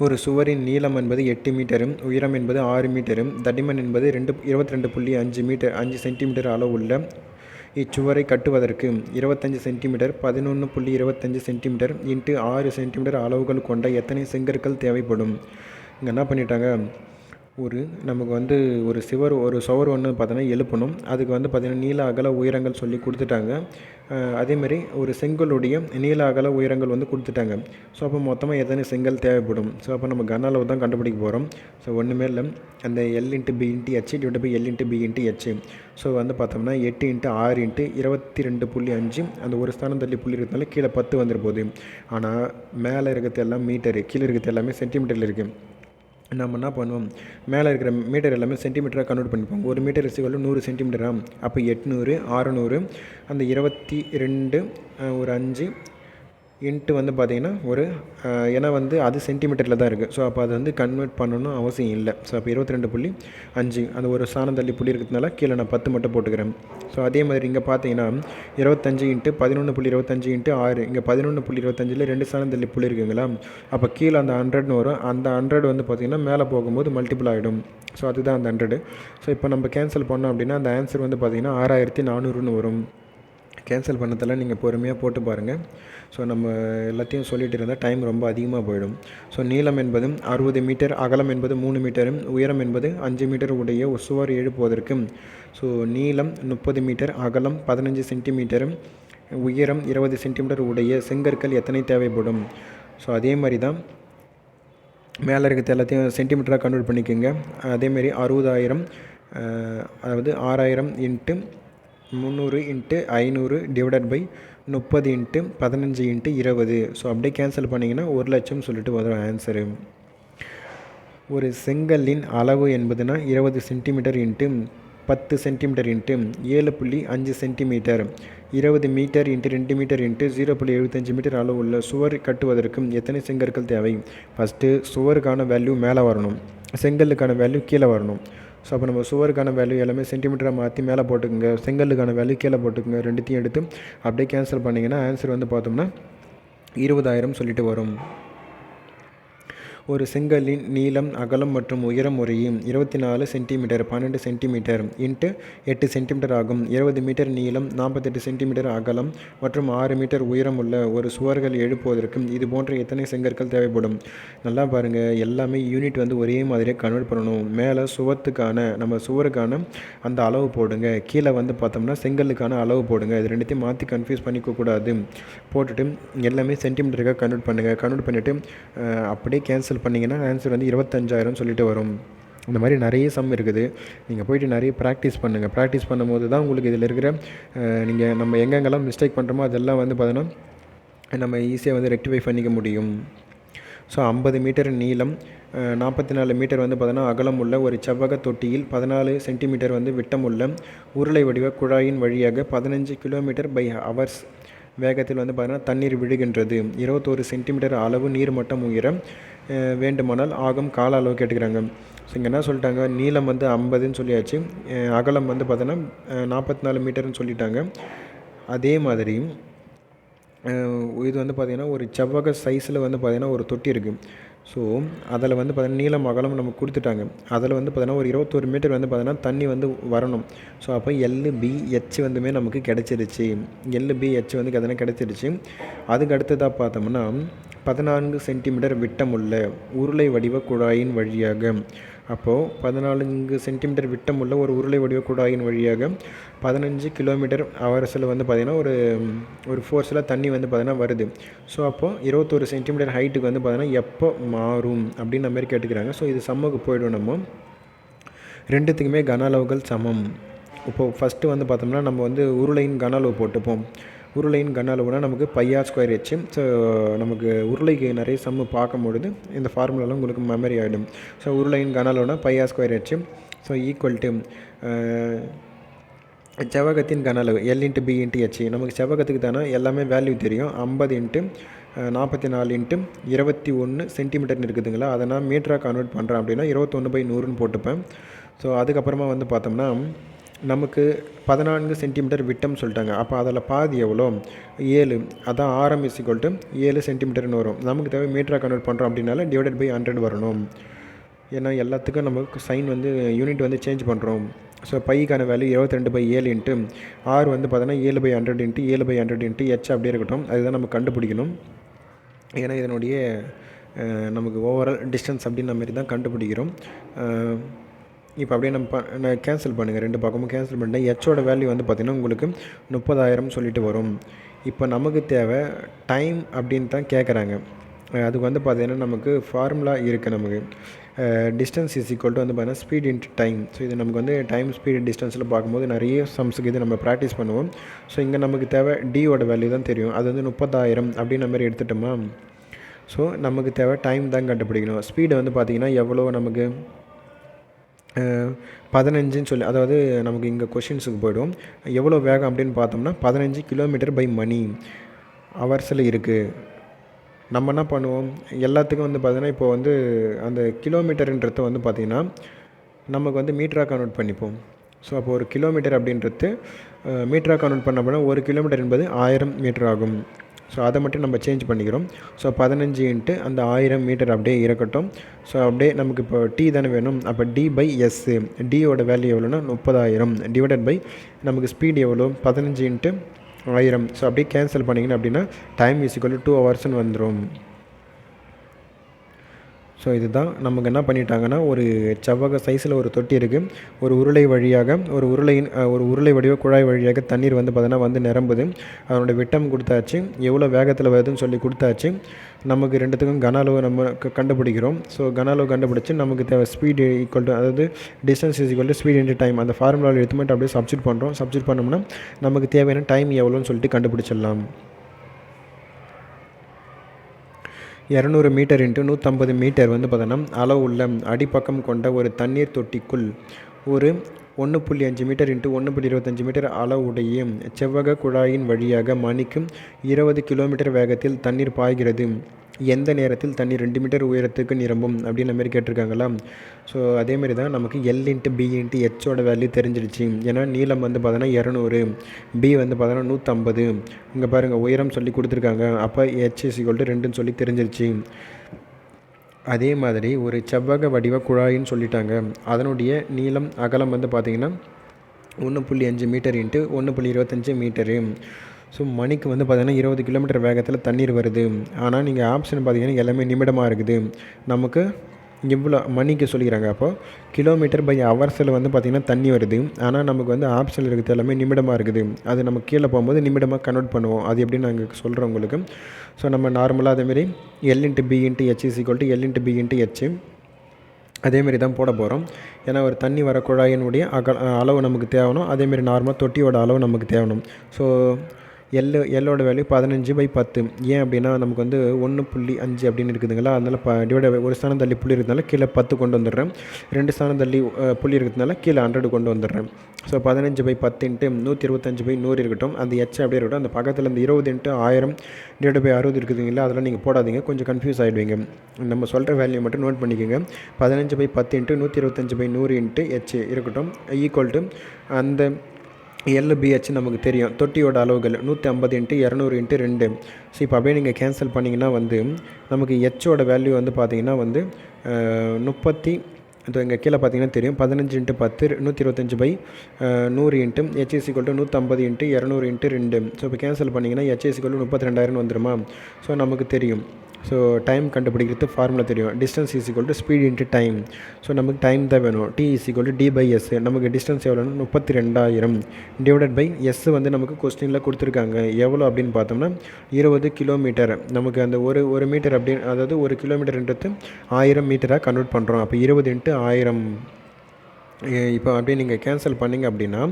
ஒரு சுவரின் நீளம் என்பது 8 மீட்டரும், உயரம் என்பது 6 மீட்டரும், தடிமன் என்பது 22.5 சென்டிமீட்டர் அளவுள்ள இச்சுவரை கட்டுவதற்கு 25 சென்டிமீட்டர் 11.25 சென்டிமீட்டர் × 6 சென்டிமீட்டர் அளவுகள் கொண்ட எத்தனை செங்கற்கள் தேவைப்படும்? இங்கே என்ன பண்ணிட்டாங்க, நமக்கு வந்து ஒரு சுவர் ஒன்று பார்த்தோன்னா எழுப்பணும். அதுக்கு வந்து பார்த்திங்கன்னா நீள அகல உயரங்கள் சொல்லி கொடுத்துட்டாங்க. அதேமாரி ஒரு செங்கலுடைய நீள அகல உயரங்கள் வந்து கொடுத்துட்டாங்க. ஸோ அப்போ மொத்தமாக எத்தனை செங்கல் தேவைப்படும்? ஸோ அப்போ நம்ம கன அளவு தான் கண்டுபிடிக்க போகிறோம். ஸோ ஒன்றுமே இல்லை, அந்த L × B × H / L × B × H. So வந்து பார்த்தோம்னா 8 × 6 × 22.5. அந்த ஒரு ஸ்தானம் தள்ளி புள்ளி இருக்கிறதுனால கீழே 10 வந்துட போகுது. ஆனால் மேலே இருக்கிறது எல்லாம் மீட்டரு, கீழே இருக்கிறது எல்லாமே சென்டிமீட்டரில் இருக்குது. நம்ம என்ன பண்ணுவோம், மேலே இருக்கிற மீட்டர் எல்லாமே சென்டிமீட்டராக கன்வெர்ட் பண்ணிப்போம். ஒரு மீட்டர் = 100 சென்டிமீட்டரா. அப்போ 800 600 அந்த 22 ஒரு 5 இன்ட்டு வந்து பார்த்திங்கன்னா ஏன்னா வந்து அது சென்டிமீட்டரில் தான் இருக்குது. ஸோ அப்போ அதை வந்து கன்வெர்ட் பண்ணணும் அவசியம் இல்லை. ஸோ அப்போ 22.5 அந்த ஒரு ஸ்தானம் தள்ளி புள்ளி இருக்கிறதுனால கீழே நான் 10 மட்டும் போட்டுக்கிறேன். ஸோ அதே மாதிரி இங்கே பார்த்தீங்கன்னா 25 × 11.25 × 6 இங்கே 11.25 2 ஸ்தானம் தள்ளி புள்ளி இருக்குங்களா. அப்போ கீழே அந்த 100ன்னு வரும். அந்த 100 வந்து பார்த்திங்கன்னா மேலே போகும்போது மல்டிபிள் ஆகிடும். ஸோ அதுதான் அந்த 100. ஸோ இப்போ நம்ம கேன்சல் பண்ணோம் அப்படின்னா அந்த ஆன்சர் வந்து பார்த்திங்கன்னா 6400ன்னு வரும். கேன்சல் பண்ணதெல்லாம் நீங்கள் பொறுமையாக போட்டு பாருங்கள். ஸோ நம்ம எல்லாத்தையும் சொல்லிகிட்டு இருந்தால் டைம் ரொம்ப அதிகமாக போயிடும். ஸோ நீளம் என்பது 60 மீட்டர், அகலம் என்பது 3 மீட்டரும், உயரம் என்பது 5 மீட்டர் உடைய ஒரு சுவர் எழுப்புவதற்கு ஸோ நீளம் 30 மீட்டர், அகலம் 15 சென்டிமீட்டரும், உயரம் 20 சென்டிமீட்டர் உடைய செங்கற்கள் எத்தனை தேவைப்படும்? ஸோ அதே மாதிரி தான் மேலே இருக்கிறது எல்லாத்தையும் சென்டிமீட்டராக கன்வெர்ட் பண்ணிக்கோங்க. அதேமாரி 60,000 அதாவது 6000 × 300 × 500 / 30 × 15 × 20. ஸோ அப்படியே கேன்சல் பண்ணிங்கன்னா 1,00,000 சொல்லிட்டு வரும் ஆன்சரு. ஒரு செங்கல்லின் அளவு என்பதுனா 20 centimetre × 10 centimetre × 7.5 centimetre 20 metre × 2 metre × 0.75 metre அளவு உள்ள சுவர் கட்டுவதற்கு எத்தனை செங்கற்கள் தேவை? ஃபஸ்ட்டு சுவருக்கான வேல்யூ மேலே வரணும், செங்கல்லுக்கான வேல்யூ கீழே வரணும். ஸோ அப்போ நம்ம சுவருக்கான வேல்யூ எல்லாமே சென்டிமீட்டராக மாற்றி மேலே போட்டுக்கோங்க, செங்கல்லுக்கான வேல்யூ கீழே போட்டுக்கோங்க. ரெண்டுத்தையும் எடுத்து அப்படியே கேன்சல் பண்ணிங்கன்னா ஆன்சர் வந்து பார்த்தோம்னா 20,000 சொல்லிட்டு வரும். ஒரு செங்கல்லின் நீளம், அகலம் மற்றும் உயரம் முறையும் 24 சென்டிமீட்டர் 12 சென்டிமீட்டர் × 8 சென்டிமீட்டர் ஆகும். 20 மீட்டர் நீளம், 48 சென்டிமீட்டர் அகலம் மற்றும் 6 மீட்டர் உயரம் உள்ள ஒரு சுவர்கள் எழுப்புவதற்கு இது போன்ற எத்தனை செங்கற்கள் தேவைப்படும்? நல்லா பாருங்கள், எல்லாமே யூனிட் வந்து ஒரே மாதிரியே கன்வெர்ட் பண்ணணும். மேலே நம்ம சுவருக்கான அந்த அளவு போடுங்க, கீழே வந்து பார்த்தோம்னா செங்கல்லுக்கான அளவு போடுங்க. இது ரெண்டுத்தையும் மாற்றி கன்ஃபியூஸ் பண்ணிக்கக்கூடாது. போட்டுட்டு எல்லாமே சென்டிமீட்டருக்காக கன்வெர்ட் பண்ணுங்கள். கன்வெர்ட் பண்ணிவிட்டு அப்படியே கேன்சல் பண்ணிங்கன்னா ஆன்சர் வந்து 25,000 சொல்லிட்டு வரும். இந்த மாதிரி நிறைய சம் இருக்குது. நீங்கள் போய்ட்டு நிறைய ப்ராக்டிஸ் பண்ணுங்கள். ப்ராக்டிஸ் பண்ணும்போது தான் உங்களுக்கு இதில் இருக்கிற நம்ம எங்கெங்கெல்லாம் மிஸ்டேக் பண்ணுறோமோ அதெல்லாம் வந்து பார்த்தோன்னா நம்ம ஈஸியாக வந்து ரெக்டிஃபை பண்ணிக்க முடியும். ஸோ 50 மீட்டர் நீளம், 44 மீட்டர் வந்து பார்த்தோன்னா அகலம் உள்ள ஒரு செவ்வக தொட்டியில் 14 சென்டிமீட்டர் வந்து விட்டமுள்ள உருளை வடிவ குழாயின் வழியாக 15 km/h வேகத்தில் வந்து பார்த்தீங்கன்னா தண்ணீர் விழுகின்றது. 21 சென்டிமீட்டர் அளவு நீர்மட்டம் உயர வேண்டுமானால் ஆகும் கால அளவு கேட்டுக்கிறாங்க. ஸோ இங்கே என்ன சொல்லிட்டாங்க, நீளம் வந்து 50ன்னு சொல்லியாச்சு, அகலம் வந்து பார்த்தோன்னா 44 மீட்டர்னு சொல்லிட்டாங்க. அதே மாதிரி இது வந்து பார்த்திங்கன்னா ஒரு செவ்வக சைஸில் வந்து பார்த்திங்கன்னா ஒரு தொட்டி இருக்குது. ஸோ அதில் வந்து பார்த்திங்கன்னா நீளம் அகலம் நமக்கு கொடுத்துட்டாங்க. அதில் வந்து பார்த்திங்கன்னா ஒரு 21 மீட்டர் வந்து பார்த்திங்கன்னா தண்ணி வந்து வரணும். ஸோ அப்போ LBH வந்துமே நமக்கு கிடச்சிருச்சு. LBH வந்து பார்த்தீங்கன்னா கிடச்சிருச்சு. அதுக்கு அடுத்ததாக பார்த்தோம்னா 14 சென்டிமீட்டர் விட்டமுள்ள உருளை வடிவ குழாயின் வழியாக, அப்போது 14 சென்டிமீட்டர் விட்டமுள்ள ஒரு உருளை வடிவ குழாயின் வழியாக 15 km/h வந்து பார்த்திங்கன்னா ஒரு ஃபோர்ஸில் தண்ணி வந்து பார்த்திங்கன்னா வருது. ஸோ அப்போது 21 சென்டிமீட்டர் ஹைட்டுக்கு வந்து பார்த்திங்கன்னா எப்போ மாறும் அப்படின்ற மாதிரி கேட்டுக்கிறாங்க. ஸோ இது சம்முக்கு போய்டும். நம்ம ரெண்டுத்துக்குமே கன அளவுகள் சமம். இப்போது ஃபஸ்ட்டு வந்து பார்த்தோம்னா நம்ம வந்து உருளையின் கன அளவு போட்டுப்போம். உருளையின் கன அளவுனா நமக்கு பையா ஸ்கொயர் ஹெச். ஸோ நமக்கு உருளைக்கு நிறைய சம்மு பார்க்கும்பொழுது இந்த ஃபார்முலாலாம் உங்களுக்கு மெமரி ஆகிடும். ஸோ உருளையின் கன அளவுனா pi r square h. So equal to செவ்வகத்தின் கன அளவு L × B × H. நமக்கு செவ்வகத்துக்கு தானே எல்லாமே வேல்யூ தெரியும். 50 × 44 × 21 சென்டிமீட்டர்னு இருக்குதுங்களா, அதை நான் மீட்டராக கன்வெர்ட் பண்ணுறேன் அப்படின்னா 21/100ன்னு போட்டுப்பேன். ஸோ அதுக்கப்புறமா வந்து பார்த்தோம்னா நமக்கு 14 சென்டிமீட்டர் விட்டம் சொல்லிட்டாங்க. அப்போ அதில் பாதி எவ்வளோ, 7. அதான் ஆரம் = 7 சென்டிமீட்டர்னு வரும். நமக்கு தேவை மீட்டராக கன்வெர்ட் பண்ணுறோம் அப்படின்னால /100 வரணும். ஏன்னா எல்லாத்துக்கும் நமக்கு சைன் வந்து யூனிட் வந்து சேஞ்ச் பண்ணுறோம். ஸோ பைக்கான வேல்யூ 22/7 × R வந்து பார்த்தோன்னா 7/100 × 7/100 × H அப்படியே இருக்கட்டும். அதுதான் நம்ம கண்டுபிடிக்கணும். ஏன்னா இதனுடைய நமக்கு ஓவரால் டிஸ்டன்ஸ் அப்படின்ற மாதிரி தான் கண்டுபிடிக்கிறோம். இப்போ அப்படியே நம்ம கேன்சல் பண்ணுங்கள், ரெண்டு பக்கமும் கேன்சல் பண்ணிட்டேன். ஹெச்சோட வேல்யூ வந்து பார்த்திங்கன்னா உங்களுக்கு 30,000 சொல்லிட்டு வரும். இப்போ நமக்கு தேவை டைம் அப்படின்னு தான் கேட்குறாங்க. அதுக்கு வந்து பார்த்திங்கன்னா நமக்கு ஃபார்முலா இருக்குது. நமக்கு டிஸ்டன்ஸ் = வந்து பார்த்தீங்கன்னா ஸ்பீட் × டைம். ஸோ இது நமக்கு வந்து டைம் ஸ்பீட் டிஸ்டன்ஸில் பார்க்கும்போது நிறைய சம்ஸுக்கு இது நம்ம ப்ராக்டிஸ் பண்ணுவோம். ஸோ இங்கே நமக்கு தேவை டியோட வேல்யூ தான் தெரியும். அது வந்து 30,000 அப்படின்ற மாதிரி எடுத்துட்டோமா. ஸோ நமக்கு தேவை டைம் தான் கண்டுபிடிக்கணும். ஸ்பீடு வந்து பார்த்திங்கன்னா எவ்வளோ நமக்கு 15ன்னு சொல்லி, அதாவது நமக்கு இங்கே கொஷின்ஸுக்கு போய்டும். எவ்வளோ வேகம் அப்படின்னு பார்த்தோம்னா 15 km/h ஹவர்ஸில் இருக்குது. நம்ம என்ன பண்ணுவோம், எல்லாத்துக்கும் வந்து பார்த்திங்கன்னா இப்போ வந்து அந்த கிலோமீட்டருன்றது வந்து பார்த்திங்கன்னா நமக்கு வந்து மீட்டராக கன்வெர்ட் பண்ணிப்போம். ஸோ அப்போ ஒரு கிலோமீட்டர் அப்படின்றது மீட்டராக கன்வெர்ட் பண்ண போனால் 1 கிலோமீட்டர் என்பது 1000 மீட்டர் ஆகும். ஸோ அதை மட்டும் நம்ம சேஞ்ச் பண்ணிக்கிறோம். ஸோ 15 × அந்த 1000 மீட்டர் அப்படியே இருக்கட்டும். ஸோ அப்படியே நமக்கு இப்போ டி தானே வேணும். அப்போ D/S, டியோட வேல்யூ எவ்வளோன்னா 30,000 / நமக்கு ஸ்பீடு எவ்வளோ 15 × 1000. ஸோ அப்படியே கேன்சல் பண்ணிங்கன்னா அப்படின்னா டைம் = 2 ஹவர்ஸ்ன்னு வந்துடும். ஸோ இதுதான் நமக்கு என்ன பண்ணிட்டாங்கன்னா, ஒரு செவ்வக சைஸில் ஒரு தொட்டி இருக்குது. ஒரு உருளை வழியாக ஒரு உருளை வடிவ குழாய் வழியாக தண்ணீர் வந்து பார்த்தீங்கன்னா வந்து நிரம்புது. அதனோட விட்டம் கொடுத்தாச்சு, எவ்வளோ வேகத்தில் வருதுன்னு சொல்லி கொடுத்தாச்சு. நமக்கு ரெண்டுத்துக்கும் கன அளவு நம்ம கண்டுபிடிக்கிறோம். ஸோ கன அளவு கண்டுபிடிச்சி நமக்கு தேவை ஸ்பீடு = அதாவது டிஸ்டன்ஸ் = ஸ்பீட் × டைம். அந்த ஃபார்முலாவில் எடுத்து மட்டும் அப்படியே சப்ஸ்டிட் பண்ணுறோம். சப்ஸ்டிட் பண்ணோம்னா நமக்கு தேவையான டைம் எவ்வளோன்னு சொல்லிட்டு கண்டுபிடிச்சிடலாம். 200 மீட்டர் × 150 மீட்டர் வந்து பார்த்தோன்னா அளவு உள்ள அடிப்பக்கம் கொண்ட ஒரு தண்ணீர் தொட்டிக்குள் ஒரு 1.5 மீட்டர் × 1.25 மீட்டர் அளவுடைய செவ்வக குழாயின் வழியாக மணிக்கு 20 கிலோமீட்டர் வேகத்தில் தண்ணீர் பாய்கிறது. எந்த நேரத்தில் தண்ணீர் 2 மீட்டர் உயரத்துக்கு நிரம்பும் அப்படின்னு மாரி கேட்டிருக்காங்களா. ஸோ அதேமாரி தான் நமக்கு L × B × Hோட வேல்யூ தெரிஞ்சிடுச்சு. ஏன்னா நீளம் வந்து பார்த்தோன்னா 200, B வந்து பார்த்தோன்னா 150. இங்கே பாருங்கள் உயரம் சொல்லி கொடுத்துருக்காங்க. அப்போ H = 2ன்னு சொல்லி தெரிஞ்சிருச்சு. அதே மாதிரி ஒரு செவ்வக வடிவ குழாயின்னு சொல்லிட்டாங்க. அதனுடைய நீளம் அகலம் வந்து பார்த்திங்கன்னா 1.5 மீட்டர் × 1.25 மீட்டரு. ஸோ மணிக்கு வந்து பார்த்திங்கன்னா 20 கிலோமீட்டர் வேகத்தில் தண்ணீர் வருது. ஆனால் நீங்கள் ஆப்ஷன் பார்த்திங்கன்னா எல்லாமே நிமிடமாக இருக்குது. நமக்கு இவ்வளோ மணிக்கு சொல்லிக்கிறாங்க. அப்போது km/h வந்து பார்த்திங்கன்னா தண்ணி வருது. ஆனால் நமக்கு வந்து ஆப்ஷனில் இருக்கிறது எல்லாமே நிமிடமாக இருக்குது. அது நம்ம கீழே போகும்போது நிமிடமாக கன்வெர்ட் பண்ணுவோம். அது எப்படின்னு நாங்கள் சொல்கிறோம் உங்களுக்கு. ஸோ நம்ம நார்மலாக அதேமாரி L × B × H = L × B × H அதேமாரி தான் போட போகிறோம். ஏன்னா ஒரு தண்ணி வர குழாயினுடைய அளவு நமக்கு தேவணும். அதேமாரி நார்மலாக தொட்டியோட அளவு நமக்கு தேவணும். So எல்லோட value 15/10. ஏன் அப்படின்னா நமக்கு வந்து 1.5 அப்படின்னு இருக்குதுங்களா. அதனால் டிவைட் ஒரு ஸ்தானம் தள்ளி புள்ளி இருக்கிறதுனால கீழே 10 கொண்டு வந்துடுறேன். 2 ஸ்தானம் தள்ளி புள்ளி இருக்கிறதுனால கீழே 100 கொண்டு வந்துடுறேன். ஸோ 15/10 × 125/100 இருக்கட்டும். அந்த H அப்படியே இருக்கட்டும். அந்த பக்கத்தில் இந்த 20 × 1000 / 60 இருக்குதுங்களா. அதெல்லாம் நீங்கள் போடாதீங்க, கொஞ்சம் கன்ஃபியூஸ் ஆகிடுவீங்க. நம்ம சொல்கிற வேல்யூ மட்டும் நோட் பண்ணிக்கோங்க. 15/10 × 125/100 × H இருக்கட்டும். ஈக்குவல் அந்த LBH நமக்கு தெரியும். தொட்டியோட அளவுகள் 150 × 200 × 2. ஸோ இப்போ அப்படியே நீங்கள் கேன்சல் பண்ணிங்கன்னா வந்து நமக்கு Hோட வேல்யூ வந்து பார்த்திங்கன்னா வந்து 30. இங்கே கீழே பார்த்தீங்கன்னா தெரியும். 15 × 10 125/100 × H = 150 × 200 × 2. ஸோ இப்போ கேன்சல் பண்ணிங்கன்னா H = 32,000 வந்துடுமா. ஸோ நமக்கு தெரியும். ஸோ டைம் கண்டுபிடிக்கிறது ஃபார்முலா தெரியும். Distance = speed × time. ஸோ நமக்கு டைம் தான் வேணும். T = D/S. நமக்கு டிஸ்டன்ஸ் எவ்வளோன்னா 32,000 / S வந்து நமக்கு கொஸ்டினில் கொடுத்துருக்காங்க. எவ்வளோ அப்படின்னு பார்த்தோம்னா 20 கிலோமீட்டர். நமக்கு அந்த ஒரு மீட்டர் அப்படின்னு, அதாவது 1 கிலோமீட்டர்ன்றது 1000 மீட்டராக கன்வெர்ட் பண்ணுறோம். அப்போ 20 × 1000. இப்போ அப்படியே நீங்கள் கேன்சல் பண்ணிங்க அப்படின்னா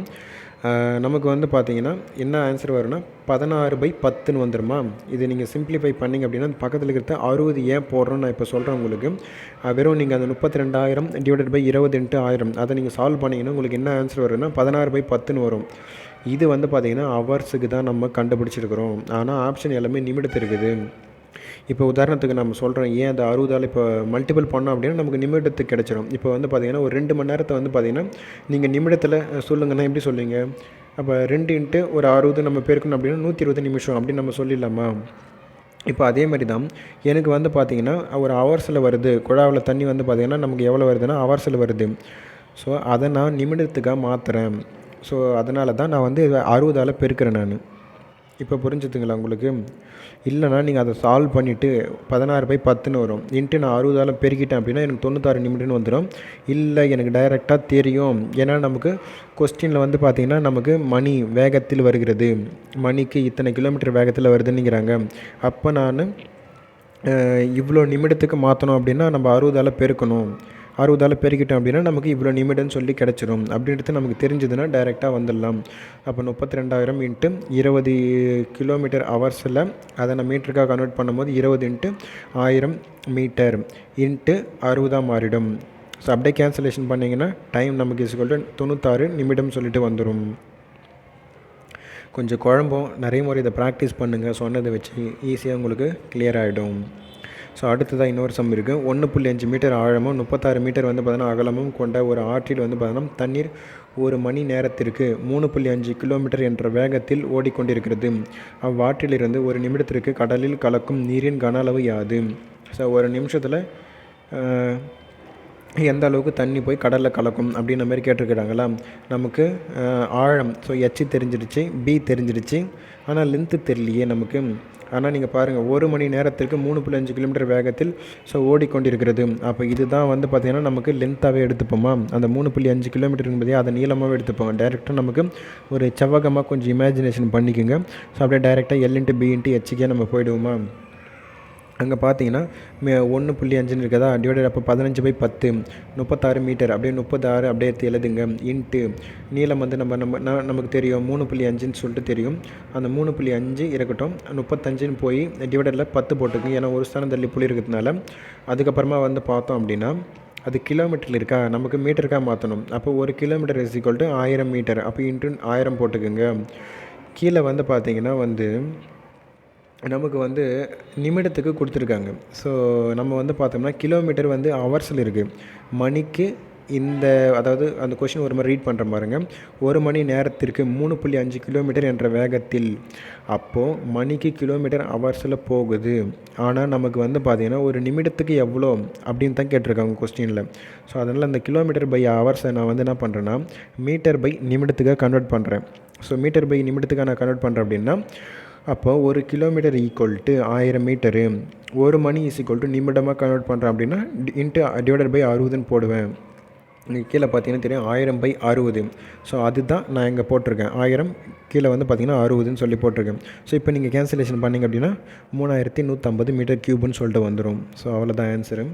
நமக்கு வந்து பார்த்தீங்கன்னா என்ன ஆன்சர் வரும்னா 16/10ன்னு வந்துடுமா. இது நீங்கள் சிம்பிளிஃபை பண்ணிங்க அப்படின்னா பக்கத்தில் இருக்கிறத 60 ஏன் போடுறோன்னு நான் இப்போ சொல்கிறேன் உங்களுக்கு. வெறும் நீங்கள் அந்த 32,000 டிவைடட் பை 20 × 1000 அதை நீங்கள் சால்வ் பண்ணிங்கன்னா உங்களுக்கு என்ன ஆன்சர் வரும்னா 16/10ன்னு வரும். இது வந்து பார்த்திங்கன்னா ஹவர்ஸுக்கு தான் நம்ம கண்டுபிடிச்சிருக்கிறோம். ஆனால் ஆப்ஷன் எல்லாமே நிமிடத்து இருக்குது. இப்போ உதாரணத்துக்கு நம்ம சொல்கிறோம் ஏன் அந்த 60ஆல் இப்போ மல்டிபிள் பண்ணோம் அப்படின்னா நமக்கு நிமிடத்துக்கு கிடச்சிரும். இப்போ வந்து பார்த்திங்கன்னா ஒரு 2 மணி நேரத்தை வந்து பார்த்திங்கன்னா நீங்கள் நிமிடத்தில் சொல்லுங்கன்னா எப்படி சொல்லுவீங்க? அப்போ 2 × ஒரு 60 நம்ம பெருக்கணும் அப்படின்னா 120 நிமிஷம் அப்படின்னு நம்ம சொல்லிடலாமா? இப்போ அதே மாதிரி தான் எனக்கு வந்து பார்த்திங்கன்னா ஒரு ஹவர்ஸில் வருது. குழாவில் தண்ணி வந்து பார்த்திங்கன்னா நமக்கு எவ்வளோ வருதுன்னா ஹவர்ஸில் வருது. ஸோ அதை நான் நிமிடத்துக்காக மாற்றுறேன். ஸோ அதனால தான் நான் வந்து 60ஆல் பெருக்கிறேன் நான். இப்போ புரிஞ்சுதுங்களா உங்களுக்கு? இல்லைனா நீங்கள் அதை சால்வ் பண்ணிவிட்டு 16/10ன்னு வரும். இன்ட்டு நான் 60ஆல் பெருக்கிட்டேன் அப்படின்னா எனக்கு 96 நிமிடம்னு வந்துடும். இல்லை எனக்கு டைரெக்டாக தெரியும். ஏன்னா நமக்கு கொஸ்டினில் வந்து பார்த்திங்கன்னா நமக்கு மணி வேகத்தில் வருகிறது, மணிக்கு இத்தனை கிலோமீட்டர் வேகத்தில் வருதுன்னுங்கிறாங்க. அப்போ நான் இவ்வளோ நிமிடத்துக்கு மாற்றணும் அப்படின்னா நம்ம 60ஆல் பெருக்கணும். 60ஆல் பெருக்கிட்டோம் அப்படின்னா நமக்கு இவ்வளோ நிமிடம்னு சொல்லி கிடச்சிரும். அப்படின்றது நமக்கு தெரிஞ்சதுன்னா டைரெக்டாக வந்துடலாம். அப்போ 32,000 × 20 கிலோமீட்டர் ஹவர்ஸில் அதை நான் மீட்டருக்காக கன்வெர்ட் பண்ணும்போது 20 × 1000 மீட்டர் × 60 மாறிடும். ஸோ அப்படியே கேன்சலேஷன் பண்ணிங்கன்னா டைம் நமக்கு = 96 நிமிடம் சொல்லிட்டு வந்துடும். கொஞ்சம் குழம்பும், நிறைய முறை இதை ப்ராக்டிஸ் பண்ணுங்கள். சொன்னதை வச்சு ஈஸியாக உங்களுக்கு கிளியர் ஆகிடும். ஸோ அடுத்ததாக இன்னொரு சம் இருக்குது. 1.5 மீட்டர் ஆழமும் 36 மீட்டர் வந்து பார்த்தீங்கன்னா அகலமும் கொண்ட ஒரு ஆற்றில் வந்து பார்த்தீங்கன்னா தண்ணீர் ஒரு மணி நேரத்திற்கு 3.5 கிலோமீட்டர் என்ற வேகத்தில் ஓடிக்கொண்டிருக்கிறது. அவ்வாற்றிலிருந்து ஒரு நிமிடத்திற்கு கடலில் கலக்கும் நீரின் கன அளவு யாது? ஸோ ஒரு நிமிஷத்தில் எந்த அளவுக்கு தண்ணி போய் கடலில் கலக்கும் அப்படின்ற மாதிரி கேட்டிருக்கிறாங்களா? நமக்கு ஆழம் ஸோ H தெரிஞ்சிடுச்சு, B தெரிஞ்சிடுச்சு, ஆனால் லென்த்து தெரியலையே நமக்கு. ஆனால் நீங்கள் பாருங்கள், ஒரு மணி நேரத்திற்கு 3.5 கிலோமீட்டர் வேகத்தில் ஸோ ஓடிக்கொண்டிருக்கிறது. அப்போ இதுதான் வந்து பார்த்திங்கன்னா நமக்கு லென்த்தாகவே எடுத்துப்போமா? அந்த 3.5 கிலோமீட்டர் என்பதே அதை நீளமாகவே எடுத்துப்போங்க. டைரெக்டாக நமக்கு ஒரு செவ்வகமாக கொஞ்சம் இமேஜினேஷன் பண்ணிக்கோங்க. ஸோ அப்படியே டைரெக்டாக L × B × Hக்கே நம்ம போயிடுவோமா? அங்கே பார்த்தீங்கன்னா 1.5 இருக்குதா, டிவைடட் அப்போ 15/10 36 மீட்டர் அப்படியே 36 அப்படியே எடுத்து எழுதுங்க. இன்ட்டு நீளம் வந்து நமக்கு தெரியும் 3.5ன்னு சொல்லிட்டு தெரியும். அந்த 3.5 இருக்கட்டும், 35ன்னு போய் டிவைடரில் 10 போட்டுக்குங்க. ஏன்னா ஒரு ஸ்தானம் தள்ளி புள்ளி இருக்கிறதுனால. அதுக்கப்புறமா வந்து பார்த்தோம் அப்படின்னா அது கிலோமீட்டரில் இருக்கா, நமக்கு மீட்டருக்காக மாற்றணும். அப்போ ஒரு கிலோமீட்டர் = 1000 மீட்டர். அப்போ இன்ட்டு 1000 போட்டுக்குங்க. கீழே வந்து பார்த்திங்கன்னா வந்து நமக்கு வந்து நிமிடத்துக்கு கொடுத்துருக்காங்க. ஸோ நம்ம வந்து பார்த்தோம்னா கிலோமீட்டர் வந்து ஹவர்ஸில் இருக்குது, மணிக்கு அதாவது அந்த கொஷின் ஒரு மாதிரி ரீட் பண்ணுற பாருங்க. ஒரு மணி நேரத்திற்கு 3.5 கிலோமீட்டர் என்ற வேகத்தில். அப்போது மணிக்கு கிலோமீட்டர் ஹவர்ஸில் போகுது. ஆனால் நமக்கு வந்து பார்த்திங்கன்னா ஒரு நிமிடத்துக்கு எவ்வளோ அப்படின்னு தான் கேட்டிருக்காங்க கொஸ்டினில். ஸோ அதனால் அந்த கிலோமீட்டர் பை ஹவர்ஸை நான் வந்து என்ன பண்ணுறேன்னா மீட்டர் பை நிமிடத்துக்காக கன்வெர்ட் பண்ணுறேன். ஸோ மீட்டர் பை நிமிடத்துக்காக நான் கன்வெர்ட் பண்ணுறேன் அப்படின்னா அப்போ ஒரு கிலோமீட்டர் = 1000 மீட்டரு, ஒரு மணி நிமிடமாக கன்வெர்ட் பண்ணுறேன் அப்படின்னா இன்ட்டு டிவைடட் பை 60ன்னு போடுவேன். நீங்கள் கீழே பார்த்தீங்கன்னா தெரியும் 1000/60. ஸோ அதுதான் நான் இங்கே போட்டிருக்கேன். 1000 கீழே வந்து பார்த்திங்கன்னா 60ன்னு சொல்லி போட்டிருக்கேன். ஸோ இப்போ நீங்கள் கேன்சலேஷன் பண்ணிங்க அப்படின்னா 3150 மீட்டர் க்யூப்னு சொல்லிட்டு வந்துடும். ஸோ அவ்வளோதான் ஆன்சரு.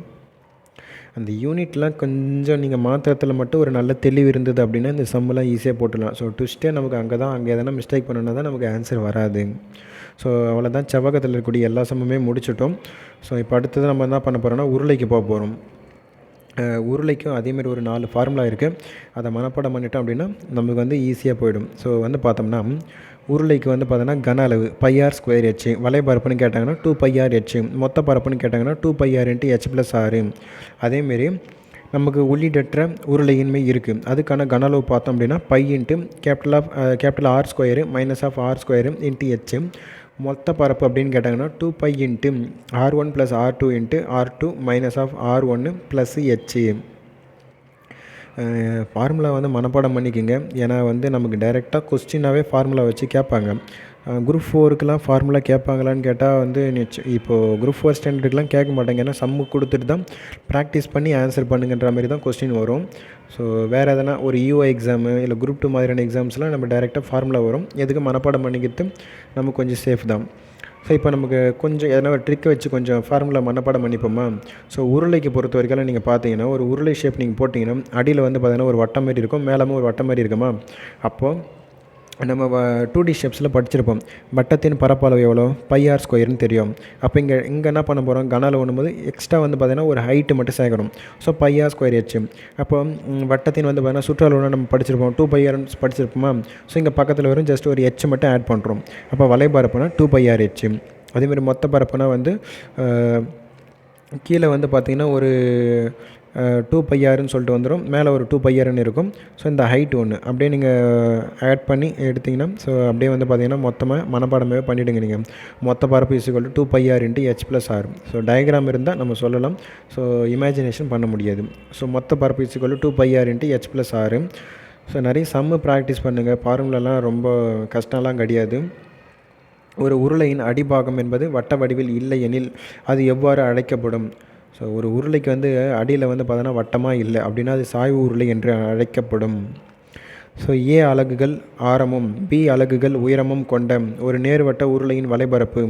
அந்த யூனிட்லாம் கொஞ்சம் நீங்கள் மாத்திரத்தில் மட்டும் ஒரு நல்ல தெளிவு இருந்தது அப்படின்னா இந்த சம்மெல்லாம் ஈஸியாக போட்டுடலாம். ஸோ ட்விஸ்ட்டே நமக்கு அங்கே எதனா மிஸ்டேக் பண்ணோன்னா தான் நமக்கு ஆன்சர் வராது. ஸோ அவ்வளோதான், செவ்வகத்தில் இருக்கக்கூடிய எல்லா சம்முமே முடிச்சிட்டோம். ஸோ இப்போ அடுத்தது நம்ம என்ன பண்ண போகிறோம்னா உருளைக்கு போக போகிறோம். உருளைக்கும் அதேமாதிரி ஒரு 4 ஃபார்முலா இருக்குது. அதை மனப்பாடம் பண்ணிட்டோம் அப்படின்னா நமக்கு வந்து ஈஸியாக போயிடும். ஸோ வந்து பார்த்தோம்னா உருளைக்கு வந்து பார்த்தோன்னா கன அளவு πr²h, வலைப்பரப்புன்னு கேட்டாங்கன்னா 2πrh, மொத்த பரப்புன்னு கேட்டாங்கன்னா 2πr × h+r. அதேமாரி நமக்கு உள்ளீடற்ற உருளையின்மை இருக்குது. அதுக்கான கன அளவு பார்த்தோம் அப்படின்னா π × R² -r² × h. மொத்த பரப்பு அப்படின்னு கேட்டாங்கன்னா 2π × r1 + r2 × r2 - r1 + h. Formula வந்து மனப்பாடம் பண்ணிக்கோங்க. ஏன்னா வந்து நமக்கு டைரெக்டாக கொஸ்டினாகவே ஃபார்முலா வச்சு கேட்பாங்க. குரூப் 4க்குலாம் ஃபார்முலா கேட்பாங்களான்னு கேட்டால் வந்து இப்போது குரூப் 4 ஸ்டாண்டர்டுக்கெலாம் கேட்க மாட்டாங்க. ஏன்னா சம்மு கொடுத்துட்டு தான் ப்ராக்டிஸ் பண்ணி ஆன்சர் பண்ணுங்கன்ற மாதிரி தான் கொஸ்டின் வரும். ஸோ வேறு எதனா ஒரு யூஓ எக்ஸாமு இல்லை குரூப் 2 மாதிரியான எக்ஸாம்ஸ்லாம் நம்ம டைரெக்டாக ஃபார்முலா வரும். எதுக்கு மனப்பாடம் பண்ணிக்கிறது நமக்கு கொஞ்சம் சேஃப் தான். ஸோ இப்போ நமக்கு கொஞ்சம் எதனா ஒரு ட்ரிக்கை வச்சு கொஞ்சம் ஃபார்முலா மனப்பாடம் பண்ணிப்போமா? ஸோ உருளைக்கு பொறுத்த வரைக்கும் நீங்கள் பார்த்தீங்கன்னா ஒரு உருளை ஷேப் நீங்கள் போட்டிங்கன்னா அடியில் வந்து பார்த்தீங்கன்னா ஒரு வட்டம் மாதிரி இருக்கும், மேலமும் ஒரு வட்டம் மாதிரி இருக்குமா? அப்போது நம்ம 2D ஸ்டெப்ஸில் படிச்சிருப்போம். வட்டத்தின் பரப்பளவு எவ்வளோ? πr ஸ்கொயர்னு தெரியும். அப்போ இங்கே என்ன பண்ண போகிறோம்? கன அளவுன்னும்போது எக்ஸ்ட்ரா வந்து பார்த்திங்கன்னா ஒரு ஹைட்டு மட்டும் சேர்க்கணும். So πr square H. அப்போ வட்டத்தின் வந்து பார்த்திங்கன்னா சுற்றளவுன்னு நம்ம படிச்சிருப்போம், 2πr படிச்சிருப்போமா. ஸோ இங்கே பக்கத்தில் வரும் ஜஸ்ட் ஒரு ஹெச் மட்டும் ஆட் பண்ணுறோம். அப்போ வலைபரப்புனா 2πr ஹெச். அதேமாதிரி மொத்த பரப்புனா வந்து கீழே வந்து பார்த்திங்கன்னா ஒரு 2πrன்னு சொல்லிட்டு வந்துடும், மேலே ஒரு 2πrன்னு இருக்கும். ஸோ இந்த ஹைட் ஒன்று அப்படியே நீங்கள் ஆட் பண்ணி எடுத்திங்கன்னா ஸோ அப்படியே வந்து பார்த்திங்கன்னா மொத்தமாக மனப்பாடமே பண்ணிவிடுங்க. நீங்கள் மொத்த பரப்பு = 2πr × h + r. So diagram இருந்தால் நம்ம சொல்லலாம், ஸோ இமேஜினேஷன் பண்ண முடியாது. ஸோ மொத்த பரப்பு = 2πr × h + r. ஸோ நிறைய சம்மு ப்ராக்டிஸ் பண்ணுங்கள். ஃபார்முலாலாம் ரொம்ப கஷ்டம்லாம் கிடையாது. ஒரு உருளையின் அடிபாகம் என்பது வட்ட வடிவில் இல்லை எனில் அது எவ்வாறு அழைக்கப்படும்? ஸோ ஒரு உருளைக்கு வந்து அடியில் வந்து பார்த்தோன்னா வட்டமாக இல்லை அப்படின்னா அது சாய்வு உருளை என்று அழைக்கப்படும். ஸோ A அலகுகள் ஆரமும் B அலகுகள் உயரமும் கொண்ட ஒரு நேர்வட்ட உருளையின் வலைபரப்பு.